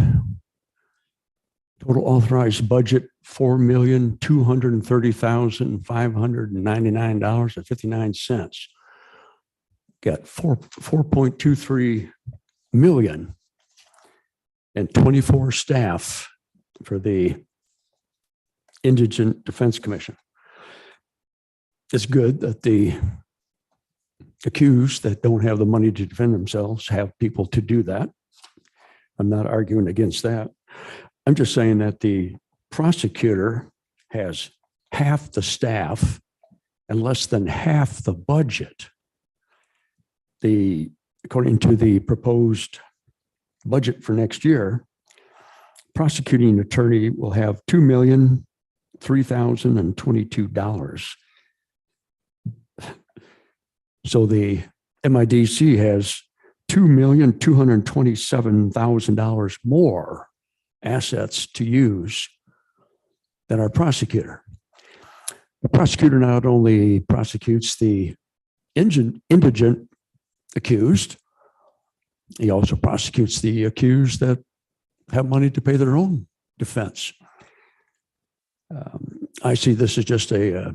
Total authorized budget, $4,230,599.59. Got 4.23 million and 24 staff for the Indigent Defense Commission. It's good that the accused that don't have the money to defend themselves have people to do that. I'm not arguing against that. I'm just saying that the prosecutor has half the staff and less than half the budget. According to the proposed budget for next year, prosecuting attorney will have $2,003,022. So the MIDC has $2,227,000 more assets to use than our prosecutor. The prosecutor not only prosecutes the indigent accused, he also prosecutes the accused that have money to pay their own defense. I see this as just a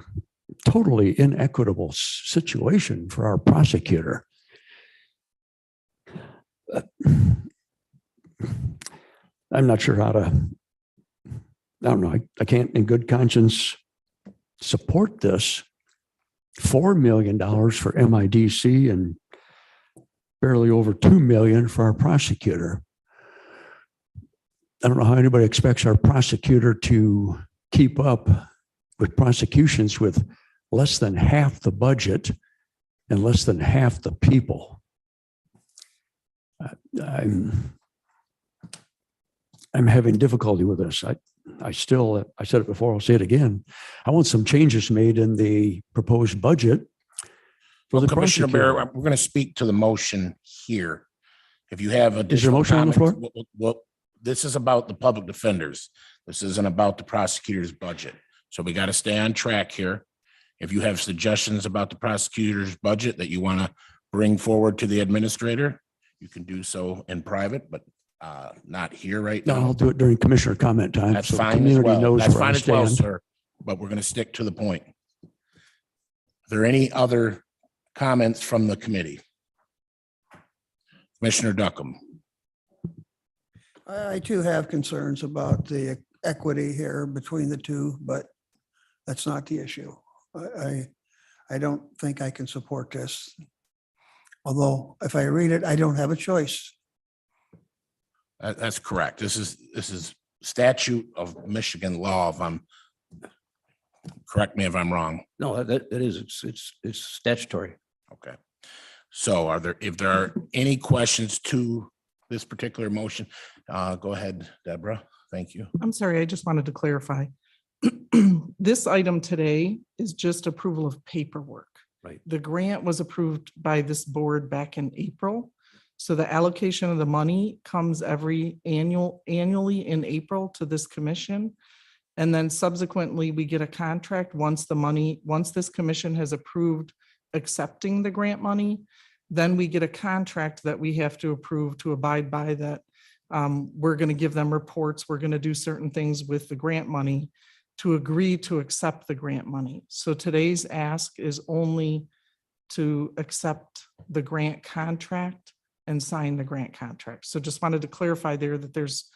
totally inequitable situation for our prosecutor. I'm not sure how to, I don't know, I can't in good conscience support this. $4 million for MIDC and barely over $2 million for our prosecutor. I don't know how anybody expects our prosecutor to keep up with prosecutions with less than half the budget and less than half the people. I'm having difficulty with this. I said it before, I'll say it again. I want some changes made in the proposed budget for the Commissioner prosecutor. Bear, we're going to speak to the motion here. If you have Is there a additional motion on the comments, floor? well, this is about the public defenders. This isn't about the prosecutor's budget. So we got to stay on track here. If you have suggestions about the prosecutor's budget that you want to bring forward to the administrator, you can do so in private, but not here right No, now. I'll do it during commissioner comment time. That's so the fine as community well. knows That's where I fine as well, stand. sir. But we're going to stick to the point. Are there any other comments from the committee? Commissioner Duckham. I too have concerns about the equity here between the two, but that's not the issue. I don't think I can support this. Although if I read it, I don't have a choice. That's correct. This is statute of Michigan law. Correct me if I'm wrong. No, that is, it's statutory. Okay. So if there are any questions to this particular motion, go ahead, Deborah. Thank you. I'm sorry, I just wanted to clarify. This item today is just approval of paperwork. Right. The grant was approved by this board back in April. So the allocation of the money comes annually in April to this commission. And then subsequently, we get a contract once this commission has approved accepting the grant money, then we get a contract that we have to approve to abide by that. We're going to give them reports. We're going to do certain things with the grant money to agree to accept the grant money. So today's ask is only to accept the grant contract and sign the grant contract. So just wanted to clarify there that there's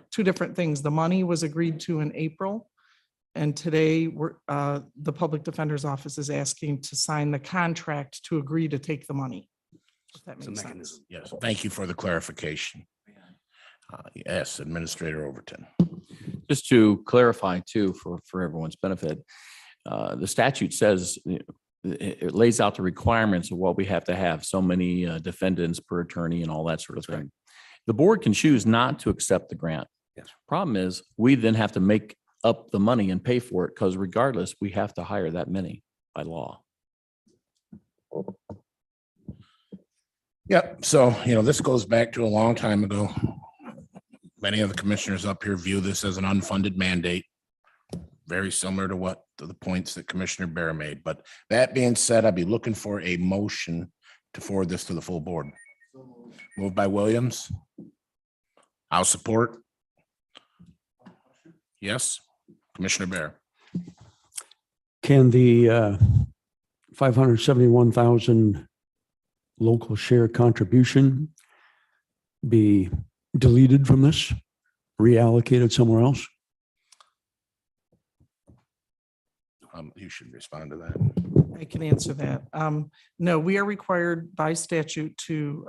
two different things. The money was agreed to in April. And today the Public Defender's Office is asking to sign the contract to agree to take the money. If that It's a makes sense. mechanism. Yes, thank you for the clarification. Yes, Administrator Overton. Just to clarify too, for everyone's benefit, the statute says it lays out the requirements of what we have to have, so many defendants per attorney and all that sort of thing. The board can choose not to accept the grant. Yes. Problem is, we then have to make up the money and pay for it because regardless, we have to hire that many by law. Yep. So, this goes back to a long time ago. Many of the commissioners up here view this as an unfunded mandate, very similar to the points that Commissioner Bear made. But that being said, I'd be looking for a motion to forward this to the full board. Moved by Williams. I'll support. Yes. Commissioner Bear. Can the 571,000 local share contribution be deleted from this, reallocated somewhere else? You should respond to that. I can answer that. No, we are required by statute to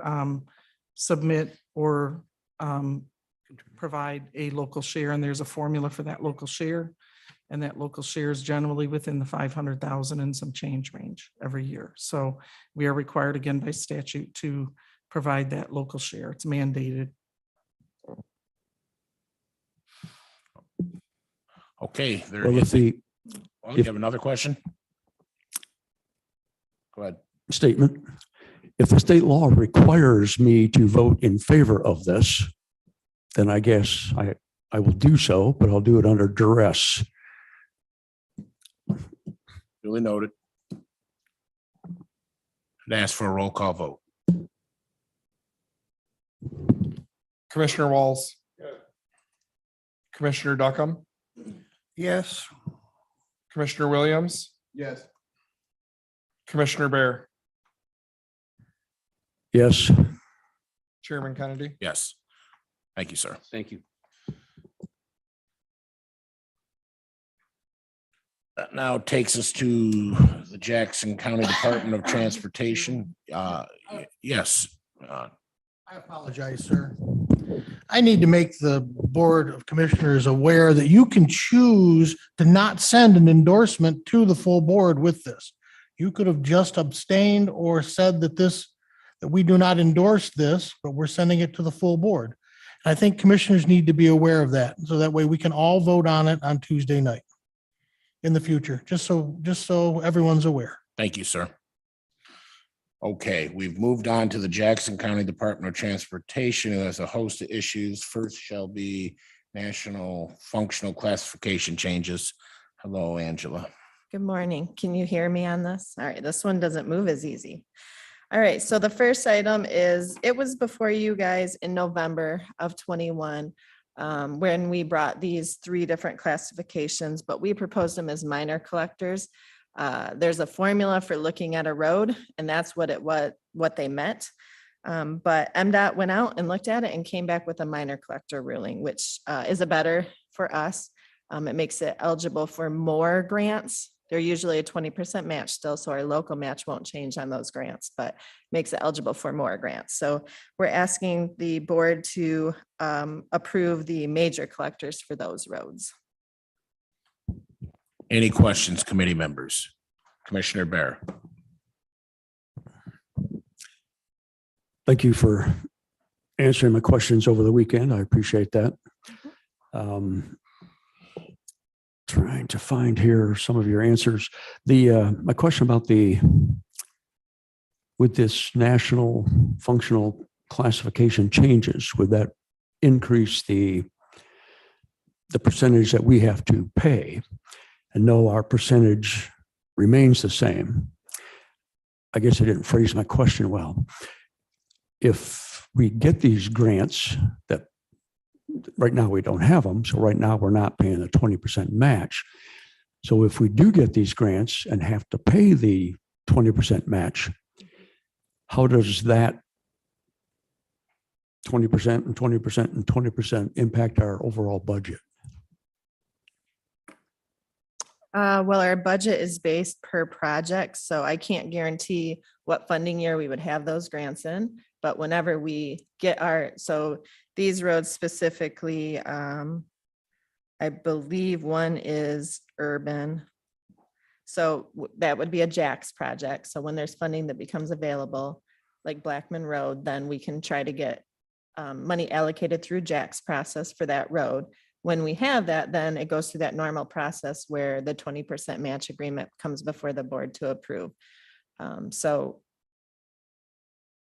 submit or provide a local share, and there's a formula for that local share. And that local share is generally within the 500,000 and some change range every year. So we are required again by statute to provide that local share. It's mandated. Okay, there Well, if is. the You have another question? Go ahead. statement, if the state law requires me to vote in favor of this, then I guess I will do so, but I'll do it under duress. Duly noted. And ask for a roll call vote. Commissioner Walls. Commissioner Duckham, Yes. Commissioner Williams, Yes. Commissioner Bear, Yes, Chairman Kennedy. Yes. Thank you, sir. Thank you. That now takes us to the Jackson County Department of Transportation. Yes. I apologize, sir. I need to make the Board of Commissioners aware that you can choose to not send an endorsement to the full board with this. You could have just abstained or said that we do not endorse this, but we're sending it to the full board. I think commissioners need to be aware of that, so that way we can all vote on it on Tuesday night in the future, just so everyone's aware. Thank you, sir. Okay, we've moved on to the Jackson County Department of Transportation, who has a host of issues. First shall be national functional classification changes. Hello, Angela. Good morning. Can you hear me on this? All right, this one doesn't move as easy. All right, so the first item is, it was before you guys in November of 21 when we brought these 3 different classifications, but we proposed them as minor collectors. There's a formula for looking at a road, and that's what they meant. But MDOT went out and looked at it and came back with a minor collector ruling, which is a better for us. It makes it eligible for more grants. They're usually a 20% match still, so our local match won't change on those grants, but makes it eligible for more grants. So we're asking the board to approve the major collectors for those roads. Any questions, committee members? Commissioner Bear. thank you for answering my questions over the weekend. I appreciate that. Trying to find here some of your answers. My question about with this national functional classification changes, would that increase the percentage that we have to pay? And no, our percentage remains the same. I guess I didn't phrase my question well. If we get these grants that right now we don't have them, so right now we're not paying a 20% match. So if we do get these grants and have to pay the 20% match, how does that 20% and 20% and 20% impact our overall budget? Well, our budget is based per project, so I can't guarantee what funding year we would have those grants in. But whenever we get so these roads specifically, I believe one is urban. So that would be a JAX project. So when there's funding that becomes available, like Blackman Road, then we can try to get money allocated through JAX process for that road. When we have that, then it goes through that normal process where the 20% match agreement comes before the board to approve. So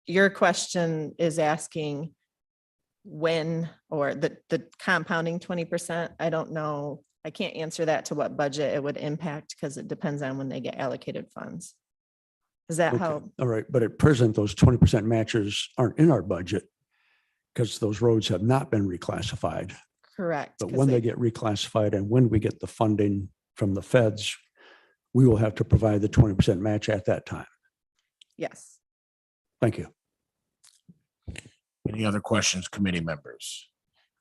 your question is asking when, or the compounding 20%. I don't know. I can't answer that to what budget it would impact because it depends on when they get allocated funds. Is that how? All right, but at present, those 20% matches aren't in our budget because those roads have not been reclassified. Correct. But 'cause when they get reclassified and when we get the funding from the feds, we will have to provide the 20% match at that time. Yes. Thank you. Any other questions, committee members?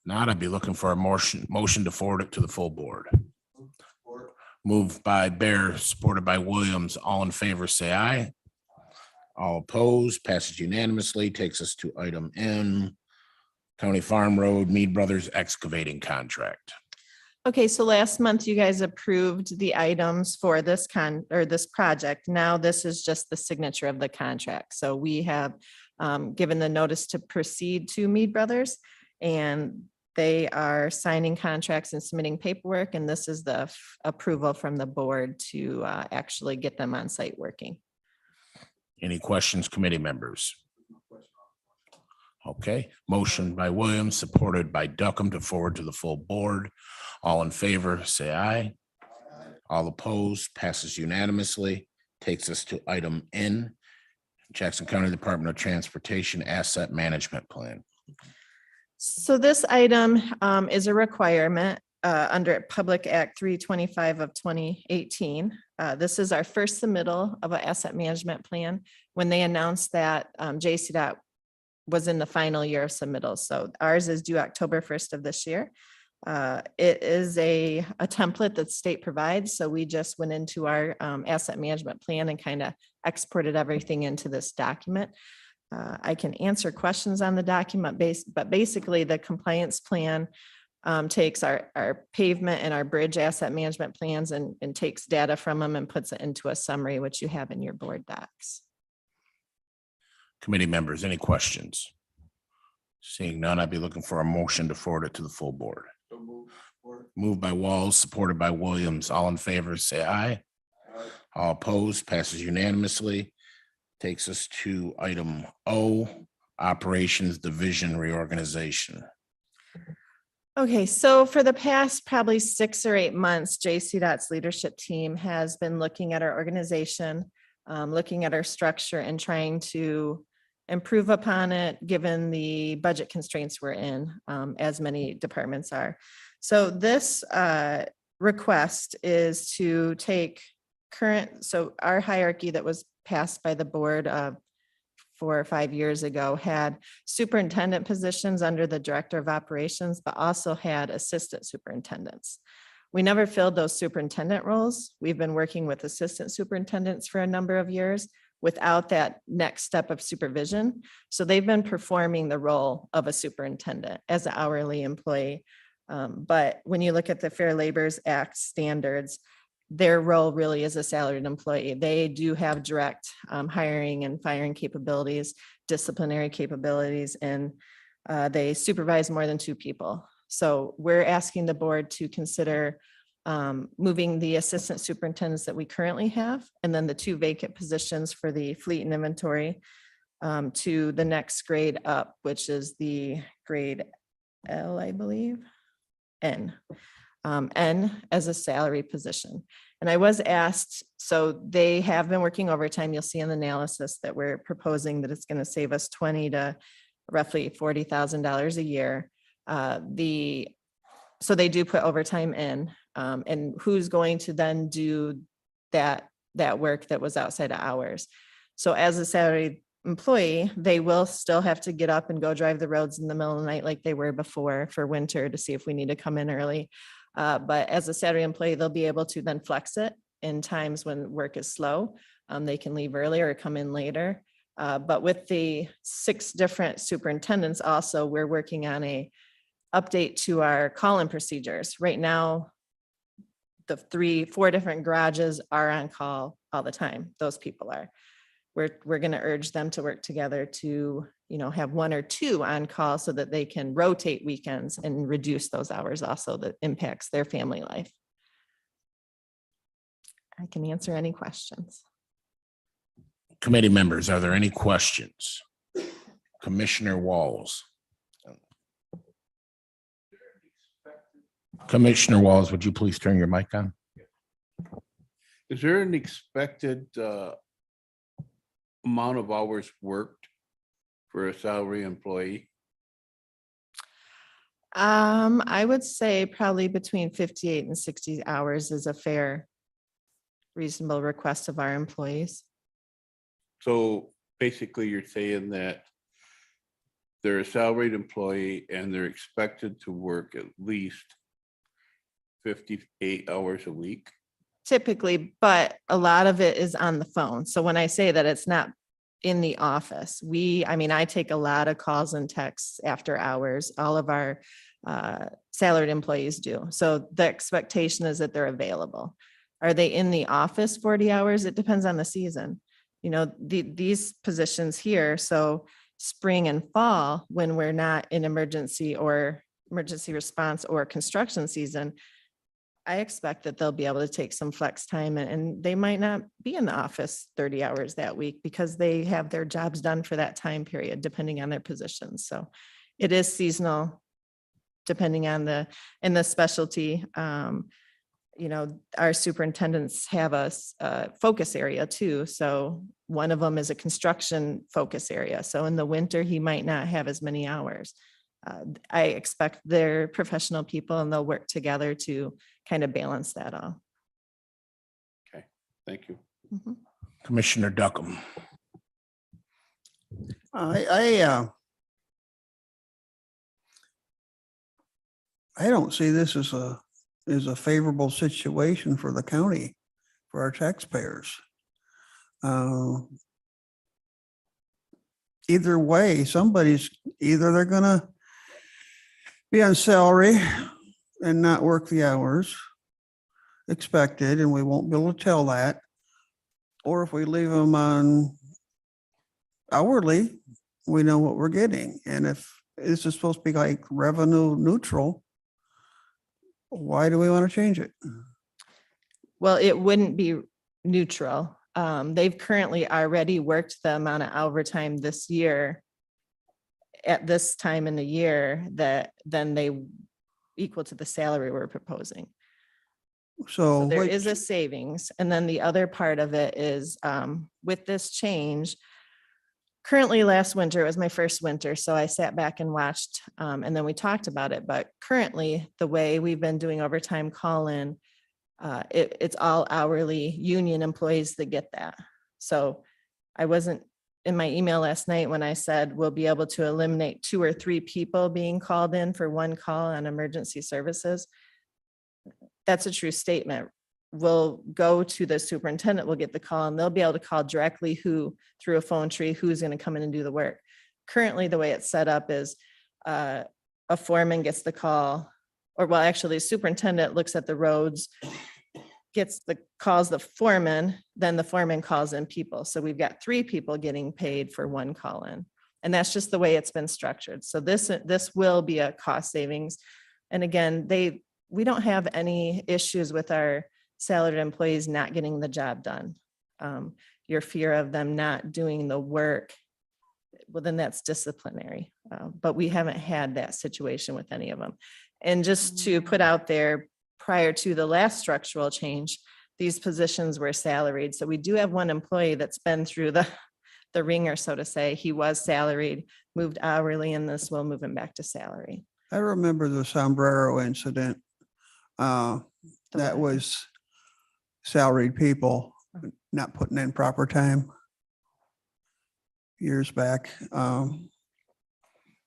Not, I'd be looking for a motion to forward it to the full board. Moved by Bear, supported by Williams. All in favor, say aye. All opposed, passes unanimously, takes us to item N, County Farm Road, Mead Brothers excavating contract. Okay, so last month you guys approved the items for this this project. Now this is just the signature of the contract. So we have given the notice to proceed to Mead Brothers, and they are signing contracts and submitting paperwork, and this is the approval from the board to actually get them on site working. Any questions, committee members? Okay, motion by Williams, supported by Duckham to forward to the full board. All in favor, say aye. All opposed, passes unanimously. Takes us to item N, Jackson County Department of Transportation Asset Management Plan. So this item is a requirement under Public Act 325 of 2018. This is our first submittal of an asset management plan. When they announced that JCDOT was in the final year of submittals. So ours is due October 1st of this year. It is a template that state provides. So we just went into our asset management plan and kind of exported everything into this document. I can answer questions on the document but basically the compliance plan takes our pavement and our bridge asset management plans and takes data from them and puts it into a summary, which you have in your board docs. Committee members, any questions? Seeing none, I'd be looking for a motion to forward it to the full board. Moved by Walls, supported by Williams. All in favor, say aye. All opposed, passes unanimously. Takes us to item O, Operations Division Reorganization. Okay, so for the past probably 6 or 8 months, JCDOT's leadership team has been looking at our organization, looking at our structure and trying to improve upon it, given the budget constraints we're in, as many departments are. So this request is to take so our hierarchy that was passed by the board 4 or 5 years ago had superintendent positions under the director of operations, but also had assistant superintendents. We never filled those superintendent roles. We've been working with assistant superintendents for a number of years without that next step of supervision. So they've been performing the role of a superintendent as an hourly employee. But when you look at the Fair Labor Act standards, their role really is a salaried employee. They do have direct hiring and firing capabilities, disciplinary capabilities, and they supervise more than 2 people. So we're asking the board to consider moving the assistant superintendents that we currently have, and then the 2 vacant positions for the fleet and inventory to the next grade up, which is the grade L, I believe, N. N as a salary position. And I was asked, so they have been working overtime. You'll see in the analysis that we're proposing that it's going to save us $20,000 to roughly $40,000 a year. So they do put overtime in, and who's going to then do that work that was outside of hours. So as a salaried employee, they will still have to get up and go drive the roads in the middle of the night like they were before for winter to see if we need to come in early. But as a salary employee, they'll be able to then flex it in times when work is slow. They can leave earlier or come in later. But with the 6 different superintendents also, we're working on a update to our call-in procedures. Right now, the 3-4 different garages are on call all the time. Those people are. We're going to urge them to work together to, have 1 or 2 on call so that they can rotate weekends and reduce those hours also that impacts their family life. I can answer any questions. Committee members, are there any questions? Commissioner Walls. Commissioner Walls, would you please turn your mic on? Is there an expected amount of hours worked for a salary employee? I would say probably between 58 and 60 hours is a fair, reasonable request of our employees. So basically, you're saying that they're a salaried employee and they're expected to work at least 58 hours a week? Typically, but a lot of it is on the phone. So when I say that it's not in the office, I take a lot of calls and texts after hours. All of our salaried employees do. So the expectation is that they're available. Are they in the office 40 hours? It depends on the season. These positions here, so spring and fall, when we're not in emergency response or construction season, I expect that they'll be able to take some flex time and they might not be in the office 30 hours that week because they have their jobs done for that time period, depending on their positions. So it is seasonal, depending on the specialty. Our superintendents have a focus area too. So one of them is a construction focus area. So in the winter, he might not have as many hours. I expect they're professional people and they'll work together to kind of balance that all. Okay, thank you. Mhm. Commissioner Duckham. I don't see this as a favorable situation for the county, for our taxpayers. Either way, either they're gonna be on salary and not work the hours expected, and we won't be able to tell that. Or if we leave them on hourly, we know what we're getting. And if this is supposed to be like revenue neutral, why do we want to change it? Well, it wouldn't be neutral. They've currently already worked the amount of overtime this year at this time in the year that then they equal to the salary we're proposing. So there is a savings. And then the other part of it is with this change, currently last winter, it was my first winter, so I sat back and watched and then we talked about it. But currently the way we've been doing overtime call-in, it's all hourly union employees that get that. So I wasn't in my email last night when I said we'll be able to eliminate 2 or 3 people being called in for one call on emergency services. That's a true statement. We'll go to the superintendent, we'll get the call, and they'll be able to call directly through a phone tree, who's going to come in and do the work. Currently, the way it's set up is a foreman gets the call, or well, actually, the superintendent looks at the roads, calls the foreman, then the foreman calls in people. So we've got 3 people getting paid for one call in. And that's just the way it's been structured. So this will be a cost savings. And again, we don't have any issues with our salaried employees not getting the job done. Your fear of them not doing the work, well, then that's disciplinary. But we haven't had that situation with any of them. And just to put out there, prior to the last structural change, these positions were salaried. So we do have one employee that's been through the ringer, so to say. He was salaried, moved hourly, and this will move him back to salary. I remember the sombrero incident. That was salaried people not putting in proper time years back. Well,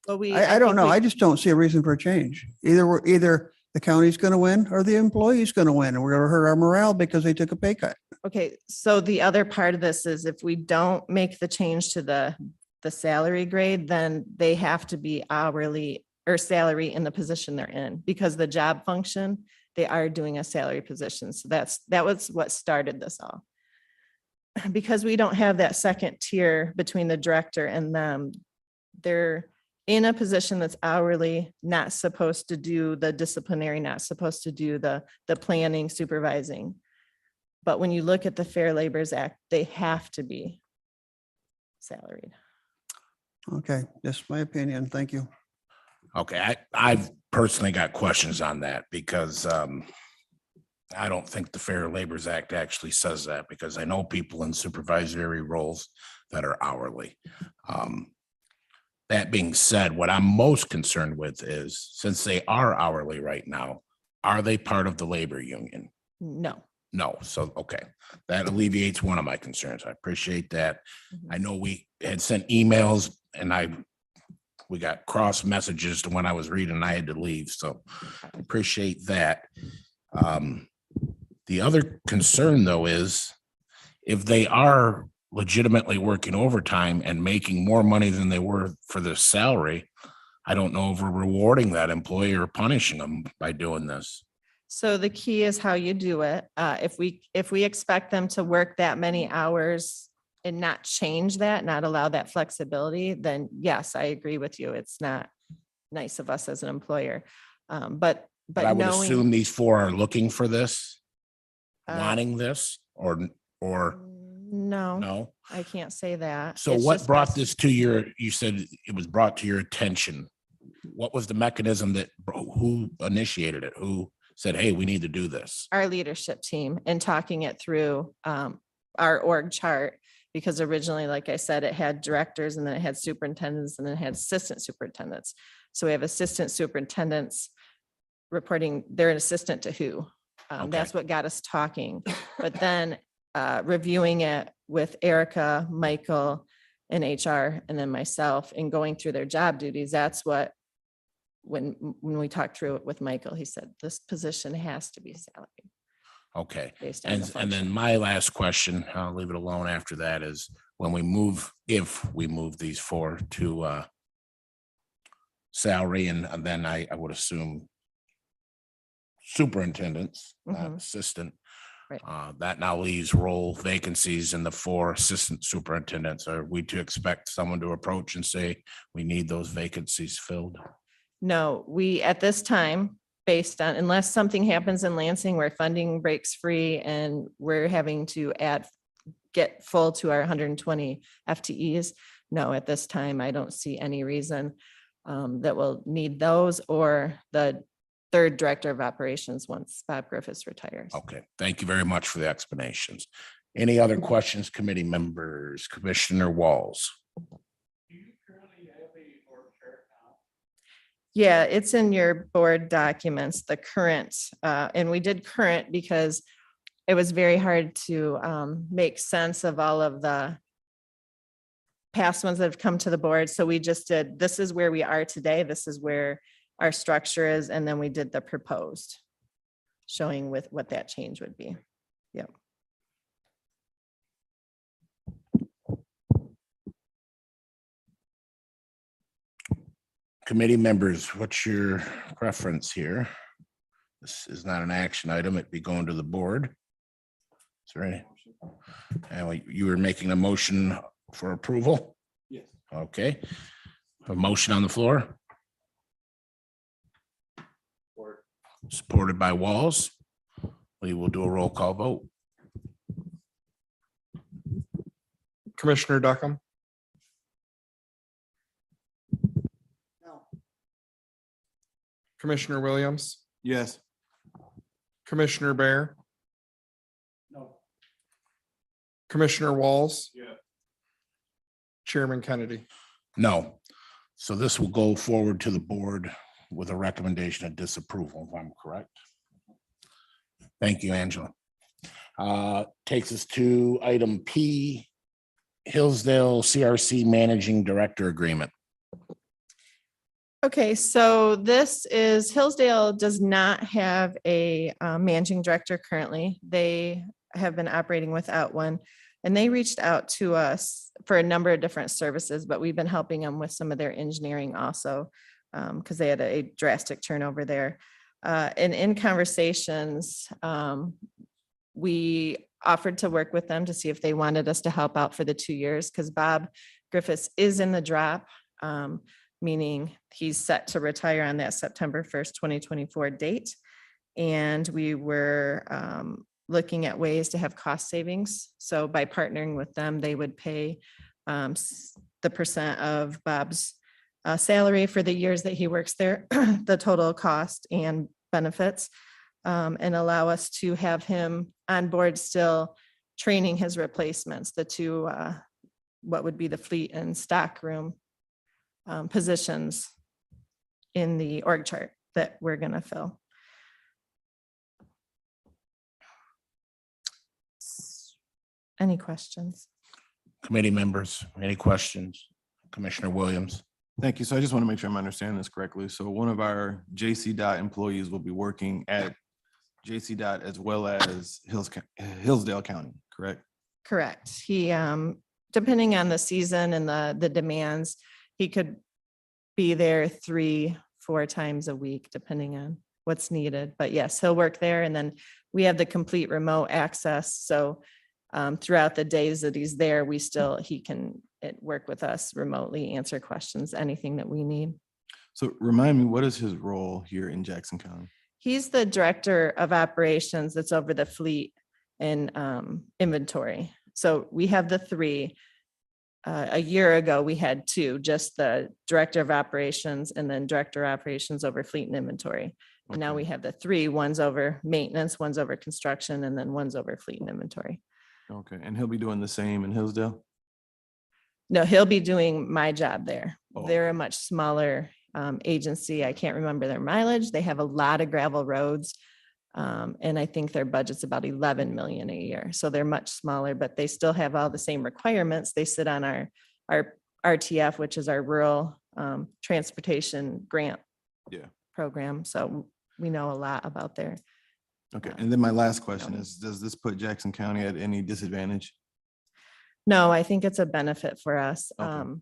I don't know. I just don't see a reason for a change. Either the county's going to win or the employee's going to win, and we're going to hurt our morale because they took a pay cut. Okay, so the other part of this is if we don't make the change to the salary grade, then they have to be hourly or salary in the position they're in, because the job function, they are doing a salary position. So that was what started this all. Because we don't have that second tier between the director and them, they're in a position that's hourly, not supposed to do the disciplinary, not supposed to do the planning, supervising. But when you look at the Fair Labors Act, they have to be salaried. Okay, just my opinion. Thank you. Okay, I've personally got questions on that because I don't think the Fair Labors Act actually says that, because I know people in supervisory roles that are hourly. That being said, what I'm most concerned with is, since they are hourly right now, are they part of the labor union? No. No, so, okay, that alleviates one of my concerns. I appreciate that. Mhm. I know we had sent emails and we got cross messages to when I was reading, I had to leave, so I appreciate that. The other concern though is if they are legitimately working overtime and making more money than they were for their salary, I don't know if we're rewarding that employee or punishing them by doing this. So the key is how you do it. If we expect them to work that many hours and not change that, not allow that flexibility, then yes, I agree with you. It's not nice of us as an employer. But But I would knowing- assume these four are looking for this, Uh, wanting this, or No, no? I can't say that. So It's what just brought best- this to you said it was brought to your attention. What was the mechanism who initiated it? Who said, hey, we need to do this? Our leadership team and talking it through our org chart, because originally, like I said, it had directors and then it had superintendents and then it had assistant superintendents. So we have assistant superintendents reporting, they're an assistant to who? That's what got us talking. But then reviewing it with Erica, Michael, and HR, and then myself, and going through their job duties, that's what, when we talked through it with Michael, he said, this position has to be salaried. Okay, Based on the and then function. my last question, I'll leave it alone after that, is when we move, if we move these four to salary, and then I would assume superintendents, Mhm. assistant. Right. That now leaves role vacancies in the four assistant superintendents. Are we to expect someone to approach and say, we need those vacancies filled? No, we, at this time, based on, unless something happens in Lansing where funding breaks free and we're having to get full to our 120 FTEs. No, at this time, I don't see any reason that we'll need those or the third director of operations once Bob Griffiths retires. Okay, thank you very much for the explanations. Any other questions, committee members? Commissioner Walls? Yeah, it's in your board documents, the current, and we did current because it was very hard to make sense of all of the past ones that have come to the board. So we just did, this is where we are today. This is where our structure is. And then we did the proposed, showing with what that change would be. Yep. Committee members, what's your preference here? This is not an action item. It'd be going to the board. Is there any? And you were making a motion for approval? Yes. Okay. A motion on the floor? Supported by Walls. We will do a roll call vote. Commissioner Duckham. Commissioner Williams, Yes. Commissioner Bear. No. Commissioner Walls. Yeah. Chairman Kennedy. No. So this will go forward to the board with a recommendation of disapproval, if I'm correct. Thank you, Angela. Takes us to item P, Hillsdale CRC Managing Director Agreement. Okay, so this is, Hillsdale does not have a managing director currently. They have been operating without one. And they reached out to us for a number of different services, but we've been helping them with some of their engineering also, because they had a drastic turnover there. And in conversations, we offered to work with them to see if they wanted us to help out for the 2 years, because Bob Griffiths is in the drop, meaning he's set to retire on that September 1st, 2024 date. And we were looking at ways to have cost savings. So by partnering with them, they would pay the percent of Bob's salary for the years that he works there, the total cost and benefits, and allow us to have him on board still training his replacements, the two, what would be the fleet and stock room positions in the org chart that we're going to fill. Any questions? Committee members, any questions? Commissioner Williams? Thank you. So I just want to make sure I'm understanding this correctly. So one of our JC Dot employees will be working at JC Dot as well as Hillsdale County, correct? Correct. He, depending on the season and the demands, he could be there 3-4 times a week, depending on what's needed. But yes, he'll work there. And then we have the complete remote access. So throughout the days that he's there, he can work with us remotely, answer questions, anything that we need. So remind me, what is his role here in Jackson County? He's the director of operations that's over the fleet and inventory. So we have the 3. A year ago, we had 2, just the director of operations and then director of operations over fleet and inventory. And now we have the 3, one's over maintenance, one's over construction, and then one's over fleet and inventory. Okay, and he'll be doing the same in Hillsdale? No, he'll be doing my job there. Oh, They're a much smaller agency. I can't remember their mileage. They have a lot of gravel roads. And I think their budget's about 11 million a year. So they're much smaller, but they still have all the same requirements. They sit on our RTF, which is our rural transportation grant program. So we know a lot about their. Okay, and then my last question is, does this put Jackson County at any disadvantage? No, I think it's a benefit for us. Okay.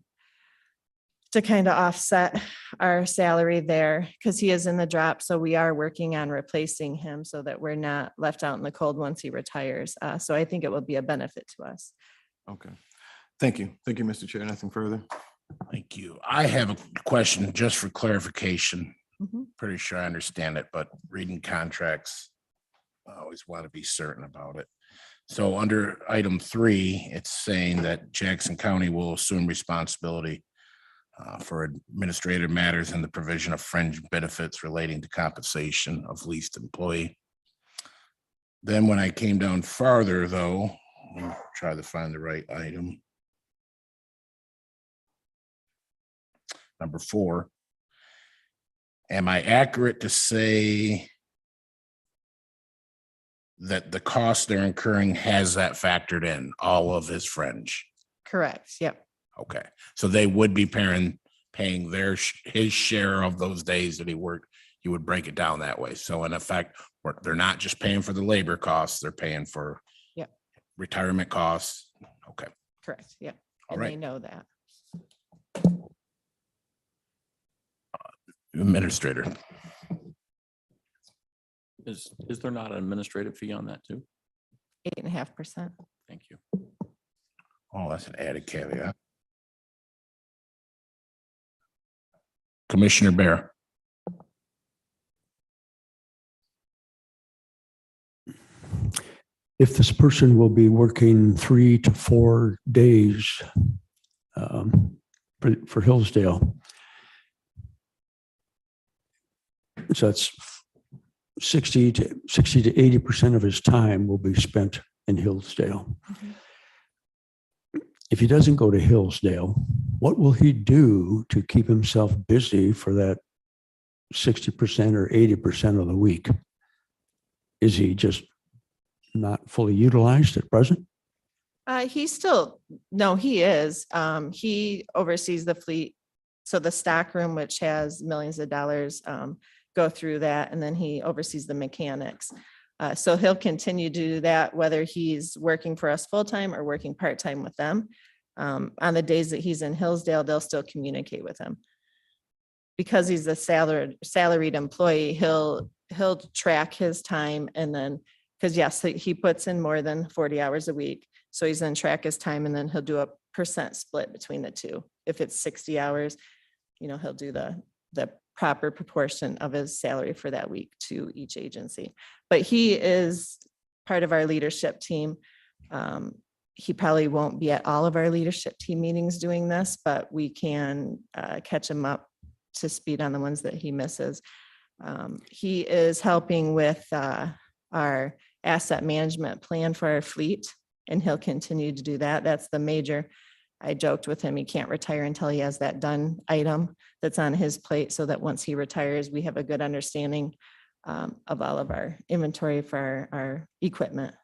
To kind of offset our salary there, because he is in the drop. So we are working on replacing him so that we're not left out in the cold once he retires. So I think it will be a benefit to us. Okay, thank you. Thank you, Mr. Chair. Nothing further. Thank you. I have a question just for clarification. Mhm. Pretty sure I understand it, but reading contracts, I always want to be certain about it. So under item 3, it's saying that Jackson County will assume responsibility for administrative matters and the provision of fringe benefits relating to compensation of leased employee. Then when I came down farther, though, let me try to find the right item. Number 4. Am I accurate to say that the cost they're incurring has that factored in, all of his fringe? Correct. Yep. Okay, so they would be paying his share of those days that he worked. He would break it down that way. So in effect, they're not just paying for the labor costs, they're paying for Yep. retirement costs. Okay, Correct. Yep. all And they right. know that. Administrator. Is there not an administrative fee on that too? 8.5%. Thank you. Oh, that's an added caveat. Commissioner Bear. If this person will be working 3 to 4 days for Hillsdale, so that's 60 to 80% of his time will be spent in Hillsdale. Mhm. If he doesn't go to Hillsdale, what will he do to keep himself busy for that 60% or 80% of the week? Is he just not fully utilized at present? He still, no, he is. He oversees the fleet. So the stock room, which has millions of dollars, go through that. And then he oversees the mechanics. So he'll continue to do that, whether he's working for us full-time or working part-time with them. On the days that he's in Hillsdale, they'll still communicate with him. Because he's a salaried employee, he'll track his time and then, because yes, he puts in more than 40 hours a week. So he's going to track his time and then he'll do a percent split between the two. If it's 60 hours, he'll do the proper proportion of his salary for that week to each agency. But he is part of our leadership team. He probably won't be at all of our leadership team meetings doing this, but we can catch him up to speed on the ones that he misses. He is helping with our asset management plan for our fleet, and he'll continue to do that. That's the major I joked with him, he can't retire until he has that done item that's on his plate, so that once he retires, we have a good understanding of all of our inventory for our equipment.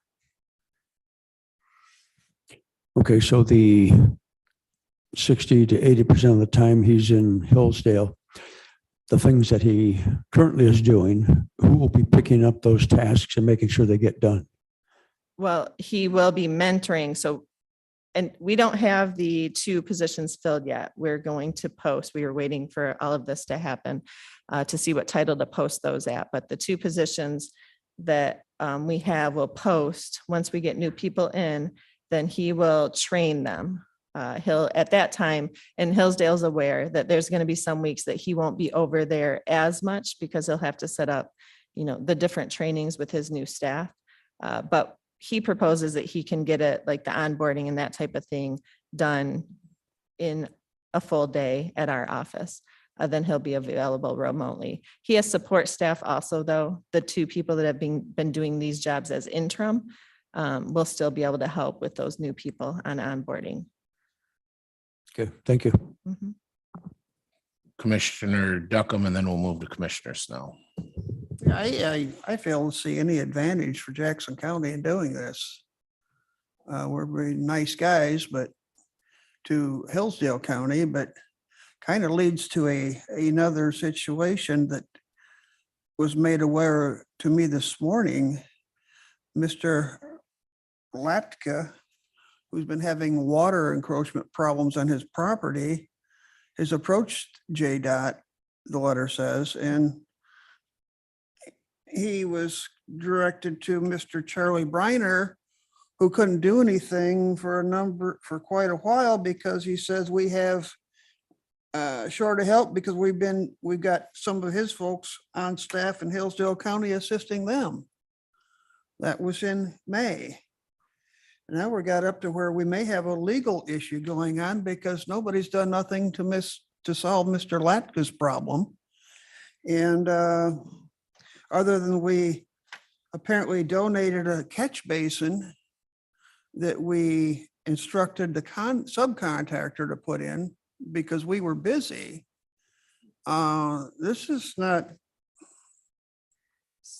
Okay, so the 60 to 80% of the time he's in Hillsdale, the things that he currently is doing, who will be picking up those tasks and making sure they get done? Well, he will be mentoring, so, and we don't have the 2 positions filled yet. We're going to post. We were waiting for all of this to happen to see what title to post those at. But the 2 positions that we have will post. Once we get new people in, then he will train them. He'll, at that time, and Hillsdale's aware that there's going to be some weeks that he won't be over there as much because he'll have to set up, you know, the different trainings with his new staff. But he proposes that he can get it, like the onboarding and that type of thing, done in a full day at our office. Then he'll be available remotely. He has support staff also, though. The 2 people that have been doing these jobs as interim will still be able to help with those new people on onboarding. Okay, thank you. Mhm. Commissioner Duckham, and then we'll move to Commissioner Snell. I fail to see any advantage for Jackson County in doing this. We're very nice guys, but to Hillsdale County, but kind of leads to another situation that was made aware to me this morning. Mr. Latka, who's been having water encroachment problems on his property, has approached JDOT, the letter says, and he was directed to Mr. Charlie Briner, who couldn't do anything for quite a while because he says we have short of help because we've got some of his folks on staff in Hillsdale County assisting them. That was in May. Now we got up to where we may have a legal issue going on because nobody's done nothing to solve Mr. Latka's problem. And other than we apparently donated a catch basin that we instructed the subcontractor to put in because we were busy. This is not,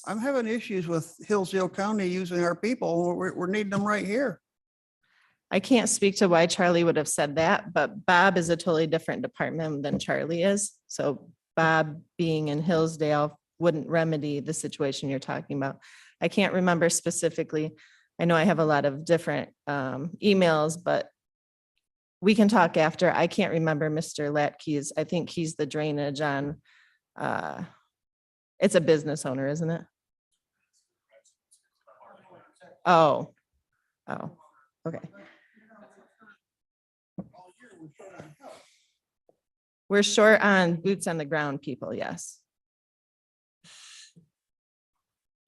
I'm having issues with Hillsdale County using our people. We're needing them right here. I can't speak to why Charlie would have said that, but Bob is a totally different department than Charlie is. So Bob being in Hillsdale wouldn't remedy the situation you're talking about. I can't remember specifically. I know I have a lot of different emails, but we can talk after. I can't remember Mr. Latke's. I think he's the drainage on, it's a business owner, isn't it? Oh, okay. We're short on boots on the ground people, yes.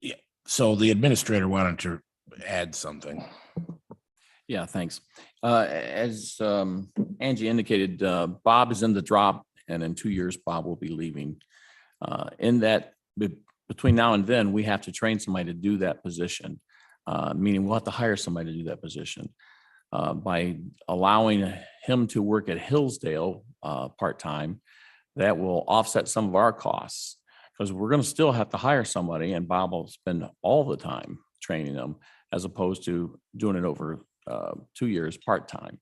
Yeah, so the administrator wanted to add something. Yeah, thanks. As Angie indicated, Bob is in the drop, and in 2 years, Bob will be leaving. In that, between now and then, we have to train somebody to do that position, meaning we'll have to hire somebody to do that position. By allowing him to work at Hillsdale part-time, that will offset some of our costs, because we're going to still have to hire somebody, and Bob will spend all the time training them as opposed to doing it over 2 years part-time.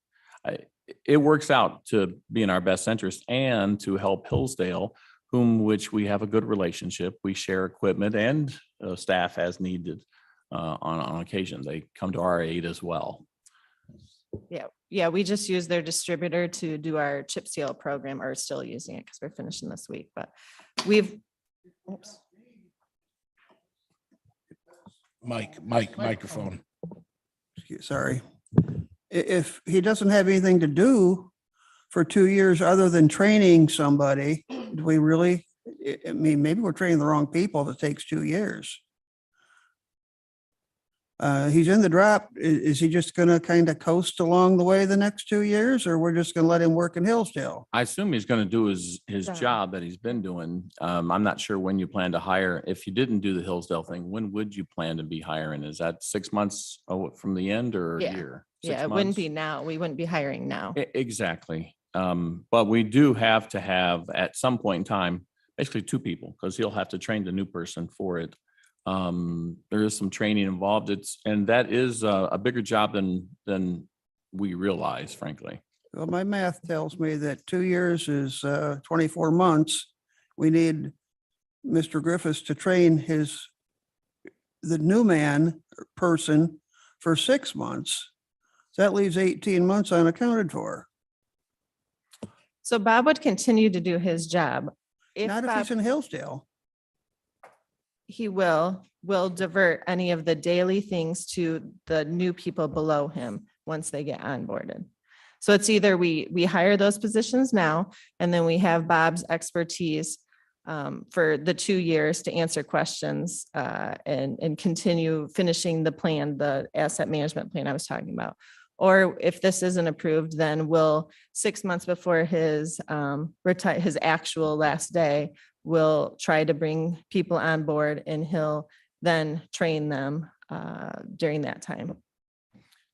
It works out to be in our best interest and to help Hillsdale, which we have a good relationship. We share equipment and staff as needed on occasion. They come to our aid as well. Yeah, we just use their distributor to do our chip seal program, or still using it because we're finishing this week, but we've, oops. Microphone. Sorry. If he doesn't have anything to do for 2 years other than training somebody, do we really, I mean, maybe we're training the wrong people if it takes 2 years. He's in the drop. Is he just gonna kind of coast along the way the next 2 years, or we're just gonna let him work in Hillsdale? I assume he's going to do his Job. job that he's been doing. I'm not sure when you plan to hire. If you didn't do the Hillsdale thing, when would you plan to be hiring? Is that 6 months from the end or a Yeah. year? Yeah, 6 it wouldn't months? be now. We wouldn't be hiring now. Exactly. But we do have to have at some point in time, basically 2 people, because he'll have to train the new person for it. There is some training involved. And that is a bigger job than we realize, frankly. Well, my math tells me that 2 years is 24 months. We need Mr. Griffiths to train the new person for 6 months. So that leaves 18 months unaccounted for. So Bob would continue to do his job. Not if Bob- he's in Hillsdale. He will divert any of the daily things to the new people below him once they get onboarded. So it's either we hire those positions now, and then we have Bob's expertise for the 2 years to answer questions and continue finishing the plan, the asset management plan I was talking about. Or if this isn't approved, then we'll 6 months before his his actual last day, we'll try to bring people on board, and he'll then train them during that time.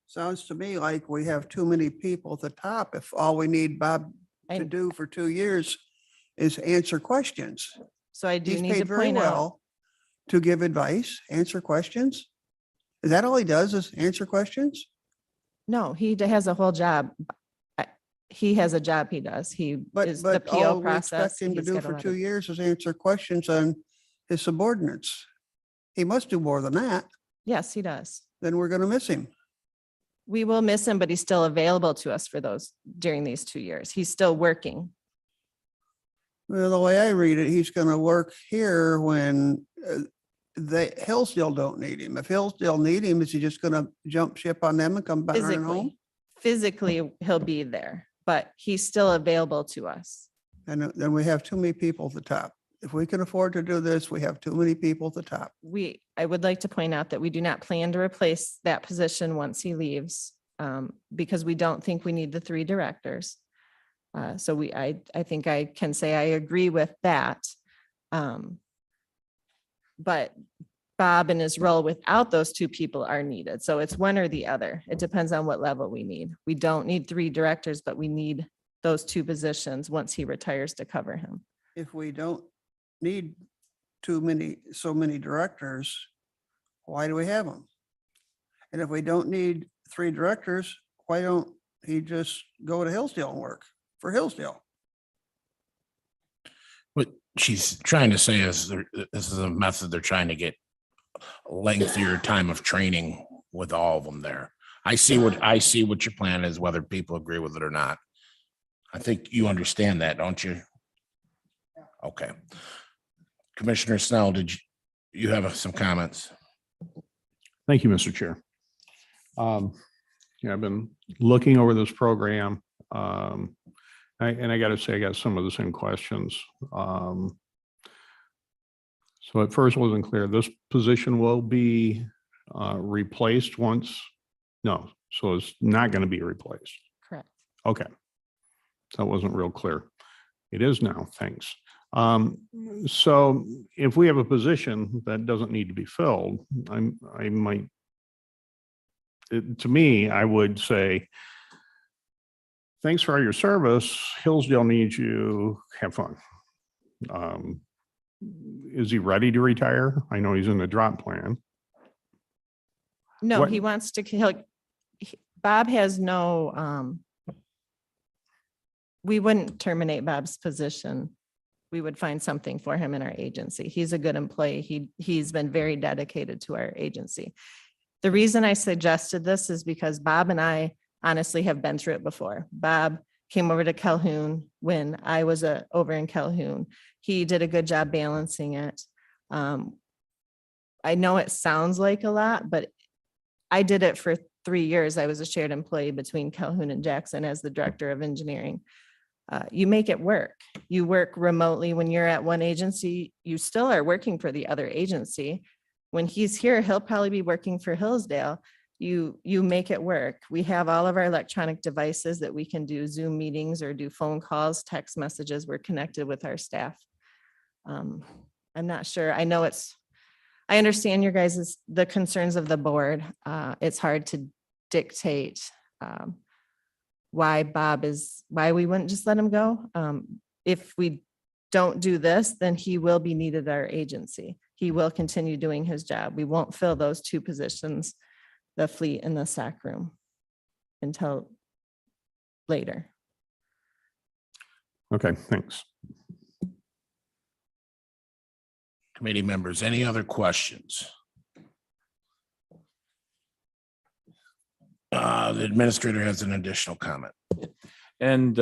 Sounds to me like we have too many people at the top if all we need Bob to do for 2 years is answer questions. So I do He's need to paid very point out, well to give advice, answer questions. Is that all he does, is answer questions? no, he has a whole job. He has a job he does. He is the But PO all we process. expect him to He's do got a for lot 2 of- years is answer questions on his subordinates. He must do more than that. Yes, he does. Then we're going to miss him. We will miss him, but he's still available to us for those during these 2 years. He's still working. Well, the way I read it, he's going to work here when Hillsdale don't need him. If Hillsdale need him, is he just going to jump ship on them and come back running home? Physically, he'll be there, but he's still available to us. And then we have too many people at the top. If we can afford to do this, we have too many people at the top. I would like to point out that we do not plan to replace that position once he leaves, because we don't think we need the 3 directors. So I think I can say I agree with that. But Bob and his role without those 2 people are needed. So it's one or the other. It depends on what level we need. We don't need 3 directors, but we need those 2 positions once he retires to cover him. If we don't need so many directors, why do we have them? And if we don't need 3 directors, why don't he just go to Hillsdale and work for Hillsdale? What she's trying to say is this is a method they're trying to get lengthier time of training with all of them there. I see what your plan is, whether people agree with it or not. I think you understand that, don't you? Okay. Commissioner Snell, did you have some comments? Thank you, Mr. Chair. I've been looking over this program. And I got to say, I got some of the same questions. So at first wasn't clear. This position will be replaced once? No, so it's not going to be replaced. Correct. Okay. That wasn't real clear. It is now, thanks. So if we have a position that doesn't need to be filled, to me, I would say, thanks for all your service. Hillsdale needs you. Have fun. Is he ready to retire? I know he's in the drop plan. No, What- he wants to, Bob has no, we wouldn't terminate Bob's position. We would find something for him in our agency. He's a good employee. He's been very dedicated to our agency. The reason I suggested this is because Bob and I honestly have been through it before. Bob came over to Calhoun when I was over in Calhoun. He did a good job balancing it. I know it sounds like a lot, but I did it for 3 years. I was a shared employee between Calhoun and Jackson as the director of engineering. You make it work. You work remotely when you're at one agency. You still are working for the other agency. when he's here, he'll probably be working for Hillsdale. You make it work. We have all of our electronic devices that we can do Zoom meetings or do phone calls, text messages. We're connected with our staff. I'm not sure. I know I understand your guys' the concerns of the board. It's hard to dictate why we wouldn't just let him go. If we don't do this, then he will be needed at our agency. He will continue doing his job. We won't fill those two positions, the fleet and the SAC room, until later. Okay, thanks. Committee members, any other questions? The administrator has an additional comment. And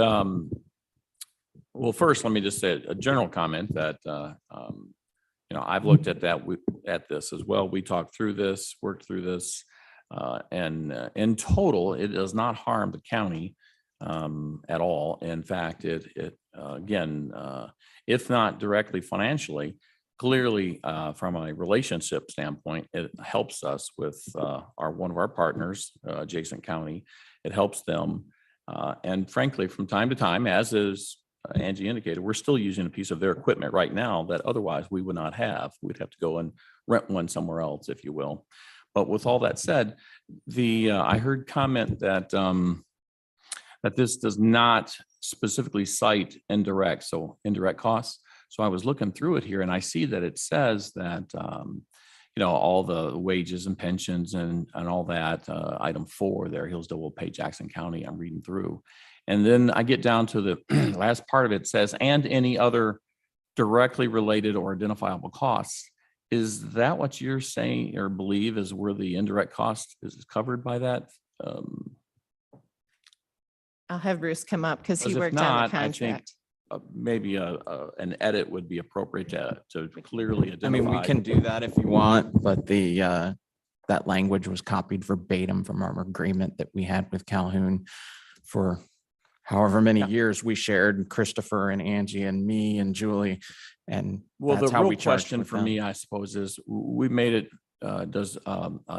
well, first, let me just say a general comment that, I've looked at at this as well. We talked through this, worked through this, and in total, it does not harm the county at all. In fact, again, if not directly financially, clearly from a relationship standpoint, it helps us with one of our partners, adjacent county. It helps them. And frankly, from time to time, as is Angie indicated, we're still using a piece of their equipment right now that otherwise we would not have. We'd have to go and rent one somewhere else, if you will. But with all that said, I heard comment that that this does not specifically cite indirect costs. So I was looking through it here, and I see that it says that all the wages and pensions and all that, item 4 there, Hillsdale will pay Jackson County. I'm reading through. And then I get down to the last part of it says, and any other directly related or identifiable costs. Is that what you're saying or believe is where the indirect cost is covered by that? I'll have Bruce come up because he If worked not, on the I think contract. maybe an edit would be appropriate to clearly identify. I mean, we can do that if you want, but that language was copied verbatim from our agreement that we had with Calhoun for however many years we shared, Christopher and Angie and me and Julie. And well, that's the how real we charged question with for them. me, I suppose, is we made it, does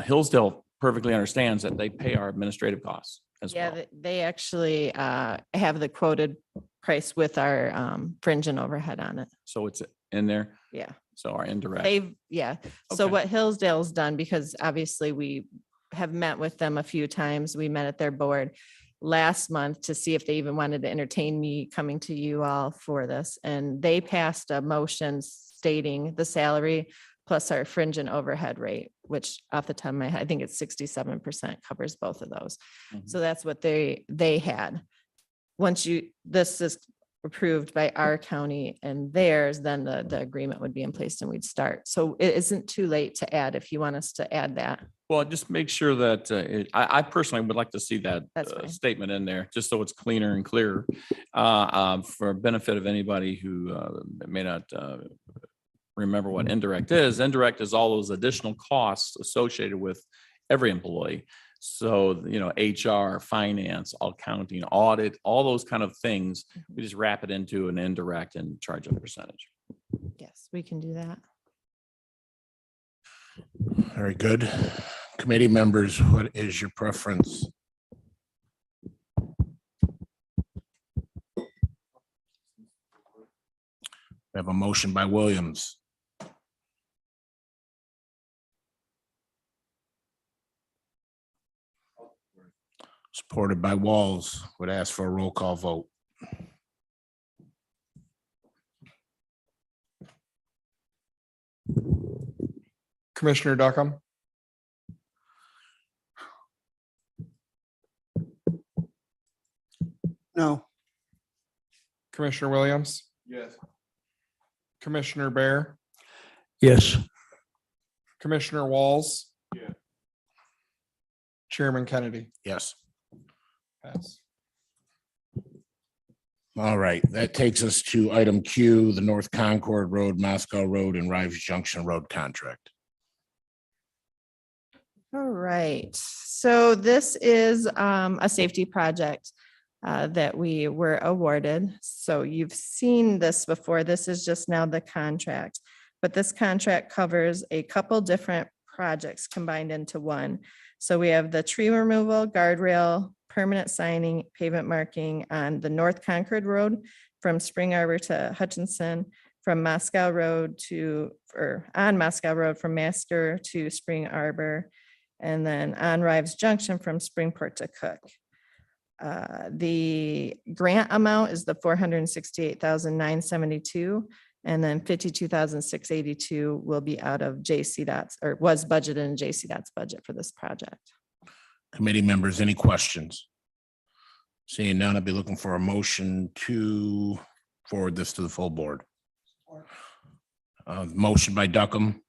Hillsdale perfectly understands that they pay our administrative costs as well? Yeah, they actually have the quoted price with our fringe and overhead on it. So it's in there? Yeah. So our indirect. So Okay. what Hillsdale's done, because obviously we have met with them a few times. We met at their board last month to see if they even wanted to entertain me coming to you all for this. And they passed a motion stating the salary plus our fringe and overhead rate, which off the top of my head, I think it's 67% covers both of those. So that's what they had. Once this is approved by our county and theirs, then the agreement would be in place and we'd start. So it isn't too late to add if you want us to add that. Well, just make sure that I personally would like to see that That's fine. statement in there, just so it's cleaner and clearer for benefit of anybody who may not remember what indirect is. Indirect is all those additional costs associated with every employee. So, HR, finance, accounting, audit, all those kind of things, we just wrap it into an indirect and charge a percentage. Yes, we can do that. Very good. Committee members, what is your preference? We have a motion by Williams. Supported by Walls. Would ask for a roll call vote. Commissioner Duckham, No. Commissioner Williams, Yes. Commissioner Bear, Yes. Commissioner Walls. Yeah. Chairman Kennedy. Yes. Pass. All right, that takes us to item Q, the North Concord Road, Moscow Road, and Rives Junction Road contract. All right, so this is a safety project that we were awarded. So you've seen this before. This is just now the contract. but this contract covers a couple different projects combined into one. So we have the tree removal, guardrail, permanent signing, pavement marking on the North Concord Road from Spring Arbor to Hutchinson, from Moscow Road to, or on Moscow Road from Masker to Spring Arbor, and then on Rives Junction from Springport to Cook. The grant amount is the $468,972, and then $52,682 will be out of JCDOT's, or was budgeted in JCDOT's budget for this project. Committee members, any questions? Seeing none, I'd be looking for a motion to forward this to the full board. Motion by Duckham.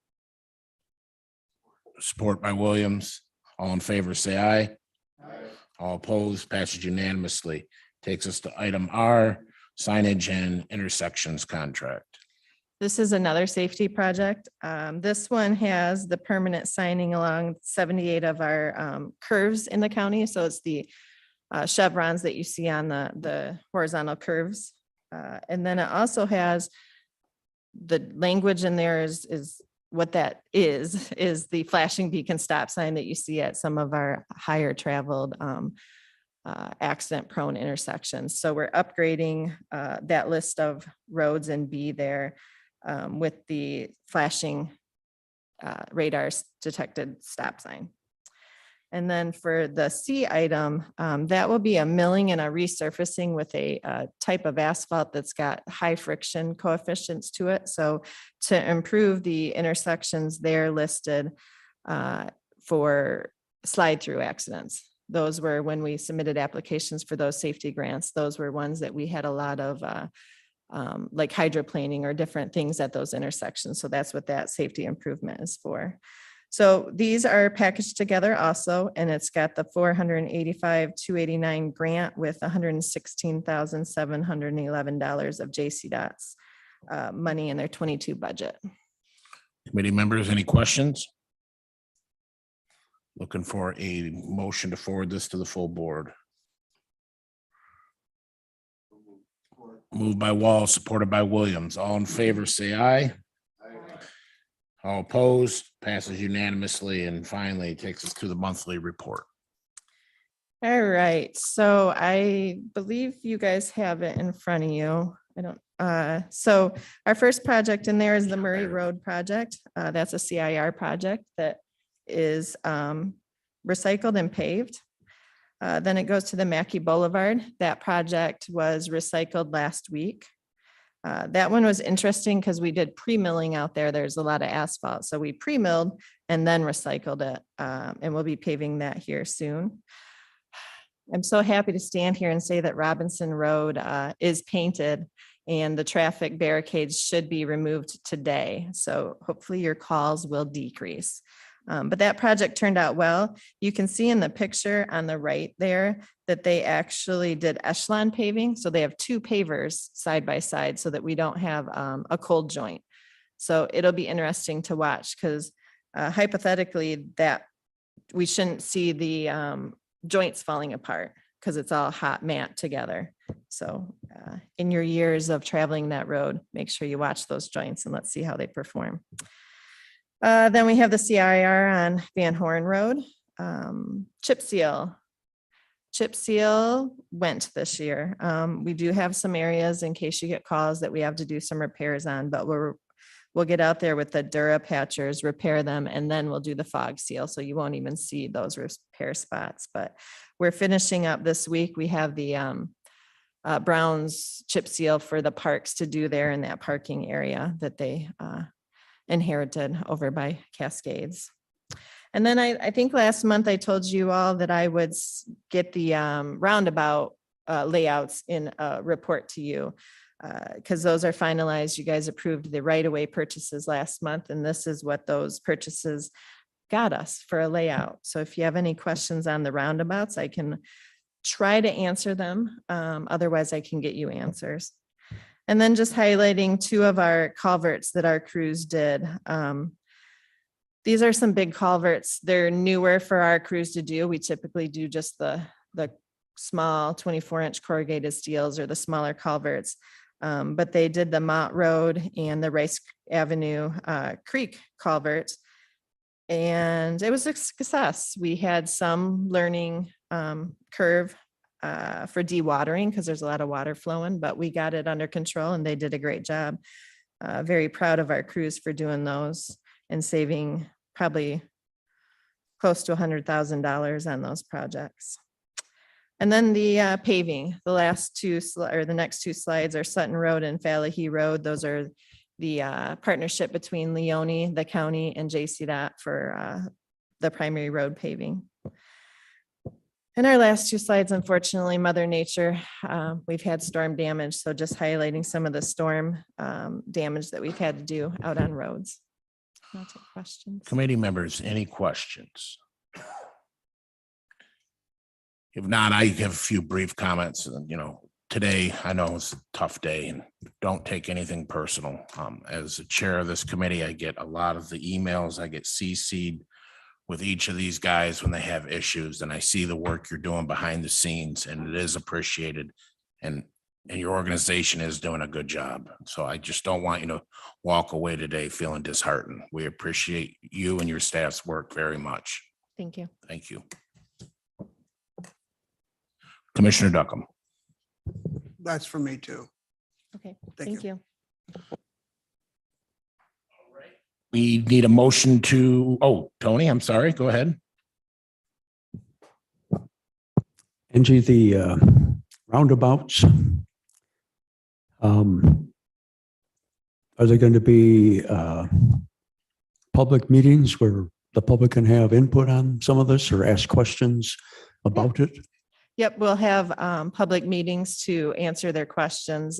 Support by Williams. All in favor, say aye. All opposed, passes unanimously. Takes us to item R, signage and intersections contract. This is another safety project. This one has the permanent signing along 78 of our curves in the county. So it's the chevrons that you see on the horizontal curves. And then it also has the language in there is what that is the flashing beacon stop sign that you see at some of our higher traveled accident prone intersections. So we're upgrading that list of roads in B there with the flashing radar detected stop sign. And then for the C item, that will be a milling and a resurfacing with a type of asphalt that's got high friction coefficients to it. So to improve the intersections there listed for slide through accidents. Those were when we submitted applications for those safety grants. Those were ones that we had a lot of like hydroplaning or different things at those intersections. So that's what that safety improvement is for. So these are packaged together also, and it's got the $485,289 grant with $116,711 of JCDOT's money in their 22 budget. Committee members, any questions? Looking for a motion to forward this to the full board. Moved by Wall, supported by Williams. All in favor, say aye. All opposed, passes unanimously, and finally takes us to the monthly report. All right, so I believe you guys have it in front of you. I don't, so our first project in there is the Murray Road project. That's a CIR project that is recycled and paved. Then it goes to the Mackey Boulevard. That project was recycled last week. That one was interesting because we did pre-milling out there. There's a lot of asphalt. So we pre-milled and then recycled it. And we'll be paving that here soon. I'm so happy to stand here and say that Robinson Road is painted and the traffic barricades should be removed today. So hopefully your calls will decrease. But that project turned out well. You can see in the picture on the right there that they actually did echelon paving. So they have two pavers side by side so that we don't have a cold joint. So it'll be interesting to watch because hypothetically that we shouldn't see the joints falling apart because it's all hot mat together. So in your years of traveling that road, make sure you watch those joints and let's see how they perform. Then we have the CIR on Van Horn Road. Chip seal. Chip seal went this year. We do have some areas in case you get calls that we have to do some repairs on, but we'll get out there with the Dura patchers, repair them, and then we'll do the fog seal. So you won't even see those repair spots, but we're finishing up this week. We have the Browns chip seal for the parks to do there in that parking area that they inherited over by Cascades. And then I think last month I told you all that I would get the roundabout layouts in a report to you because those are finalized. You guys approved the right-of-way purchases last month, and this is what those purchases got us for a layout. So if you have any questions on the roundabouts, I can try to answer them. Otherwise, I can get you answers. And then just highlighting two of our culverts that our crews did. These are some big culverts. They're newer for our crews to do. We typically do just the small 24-inch corrugated steels or the smaller culverts. But they did the Mott Road and the Rice Avenue Creek culvert. And it was a success. We had some learning curve for dewatering because there's a lot of water flowing, but we got it under control and they did a great job. Very proud of our crews for doing those and saving probably close to $100,000 on those projects. And then the paving, the last two or the next two slides are Sutton Road and Fallahy Road. Those are the partnership between Leone, the county, and JCDOT for the primary road paving. And our last two slides, unfortunately, Mother Nature, we've had storm damage. So just highlighting some of the storm damage that we've had to do out on roads. I'll take questions. Committee members, any questions? If not, I have a few brief comments. You know, today, I know it's a tough day and don't take anything personal. As the chair of this committee, I get a lot of the emails. I get CC'd with each of these guys when they have issues, and I see the work you're doing behind the scenes, and it is appreciated. And your organization is doing a good job. So I just don't want you to walk away today feeling disheartened. We appreciate you and your staff's work very much. Thank you. Thank you. Commissioner Duckham. That's for me too. Okay, thank you. We need a motion to, oh, Tony, I'm sorry, go ahead. Angie, the roundabouts, are there going to be public meetings where the public can have input on some of this or ask questions about it? Yep, we'll have public meetings to answer their questions.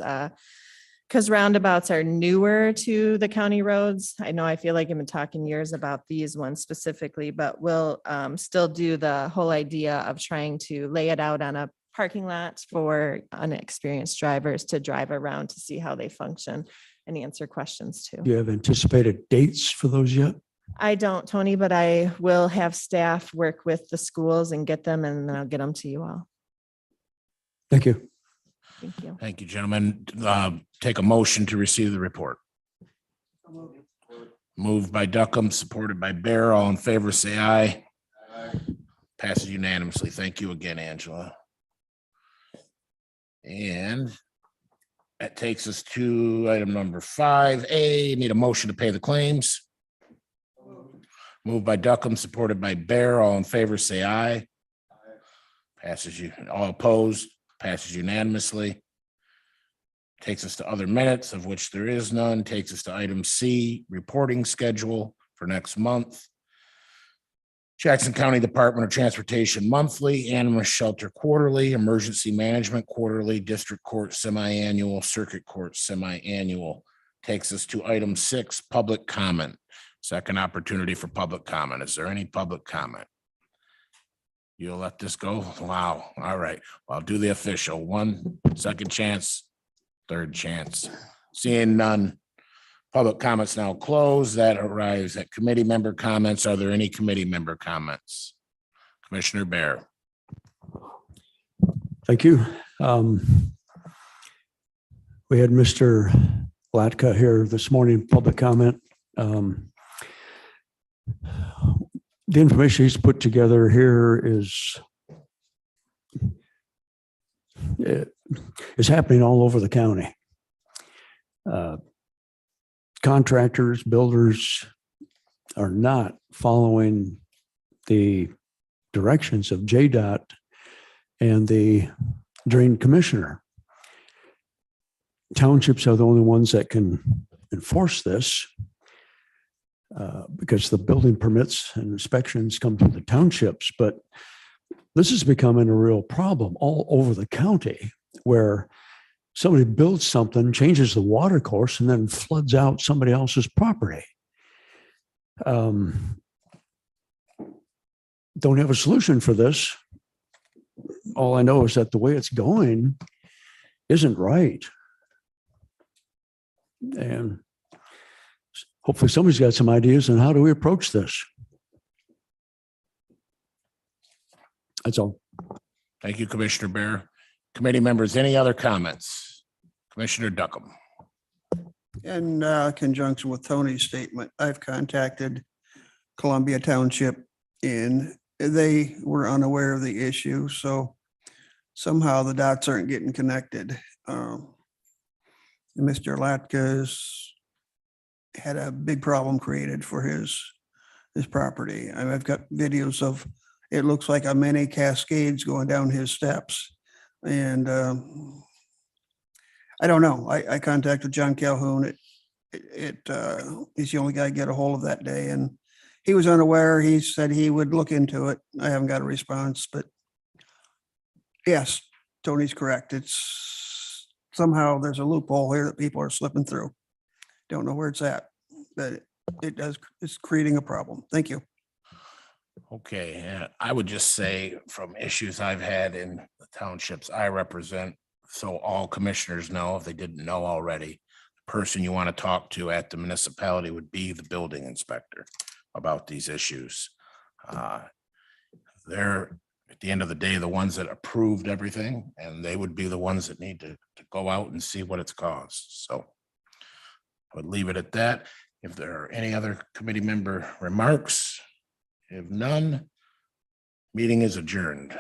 Because roundabouts are newer to the county roads. I know I feel like I've been talking years about these ones specifically, but we'll still do the whole idea of trying to lay it out on a parking lot for unexperienced drivers to drive around to see how they function and answer questions too. Do you have anticipated dates for those yet? I don't, Tony, but I will have staff work with the schools and get them, and then I'll get them to you all. Thank you. Thank you. Thank you, gentlemen. Take a motion to receive the report. Moved by Duckham, supported by Bear. All in favor, say aye. Passes unanimously. Thank you again, Angela. And that takes us to item number 5A. Need a motion to pay the claims. Moved by Duckham, supported by Bear. All in favor, say aye. Passes you. All opposed. Passes unanimously. Takes us to other minutes, of which there is none. Takes us to item C, reporting schedule for next month. Jackson County Department of Transportation monthly, animal shelter quarterly, emergency management quarterly, district court semi-annual, circuit court semi-annual. Takes us to item 6, public comment. Second opportunity for public comment. Is there any public comment? You'll let this go? Wow. All right. Well, I'll do the official. 1 second chance, third chance. Seeing none. Public comments now closed. That arrives at committee member comments. Are there any committee member comments? Commissioner Bear. Thank you. We had Mr. Latka here this morning, public comment. The information he's put together here is happening all over the county. Contractors, builders are not following the directions of JDOT and the drain commissioner. Townships are the only ones that can enforce this. Because the building permits and inspections come through the townships, but this is becoming a real problem all over the county where somebody builds something, changes the water course, and then floods out somebody else's property. Don't have a solution for this. All I know is that the way it's going isn't right. And hopefully somebody's got some ideas on how do we approach this. That's all. Thank you, Commissioner Bear. Committee members, any other comments? Commissioner Duckham. In conjunction with Tony's statement, I've contacted Columbia Township and they were unaware of the issue, so somehow the dots aren't getting connected. Mr. Latka's had a big problem created for his property. I've got videos of, it looks like a mini cascades going down his steps. And I don't know. I contacted John Calhoun. He's the only guy I get a hold of that day, and he was unaware. He said he would look into it. I haven't got a response, but yes, Tony's correct. It's somehow there's a loophole here that people are slipping through. Don't know where it's at, but it's creating a problem. Thank you. Okay, I would just say from issues I've had in the townships I represent, so all commissioners know, if they didn't know already, the person you want to talk to at the municipality would be the building inspector about these issues. They're, at the end of the day, the ones that approved everything, and they would be the ones that need to go out and see what it's caused. So I would leave it at that. If there are any other committee member remarks, if none, meeting is adjourned.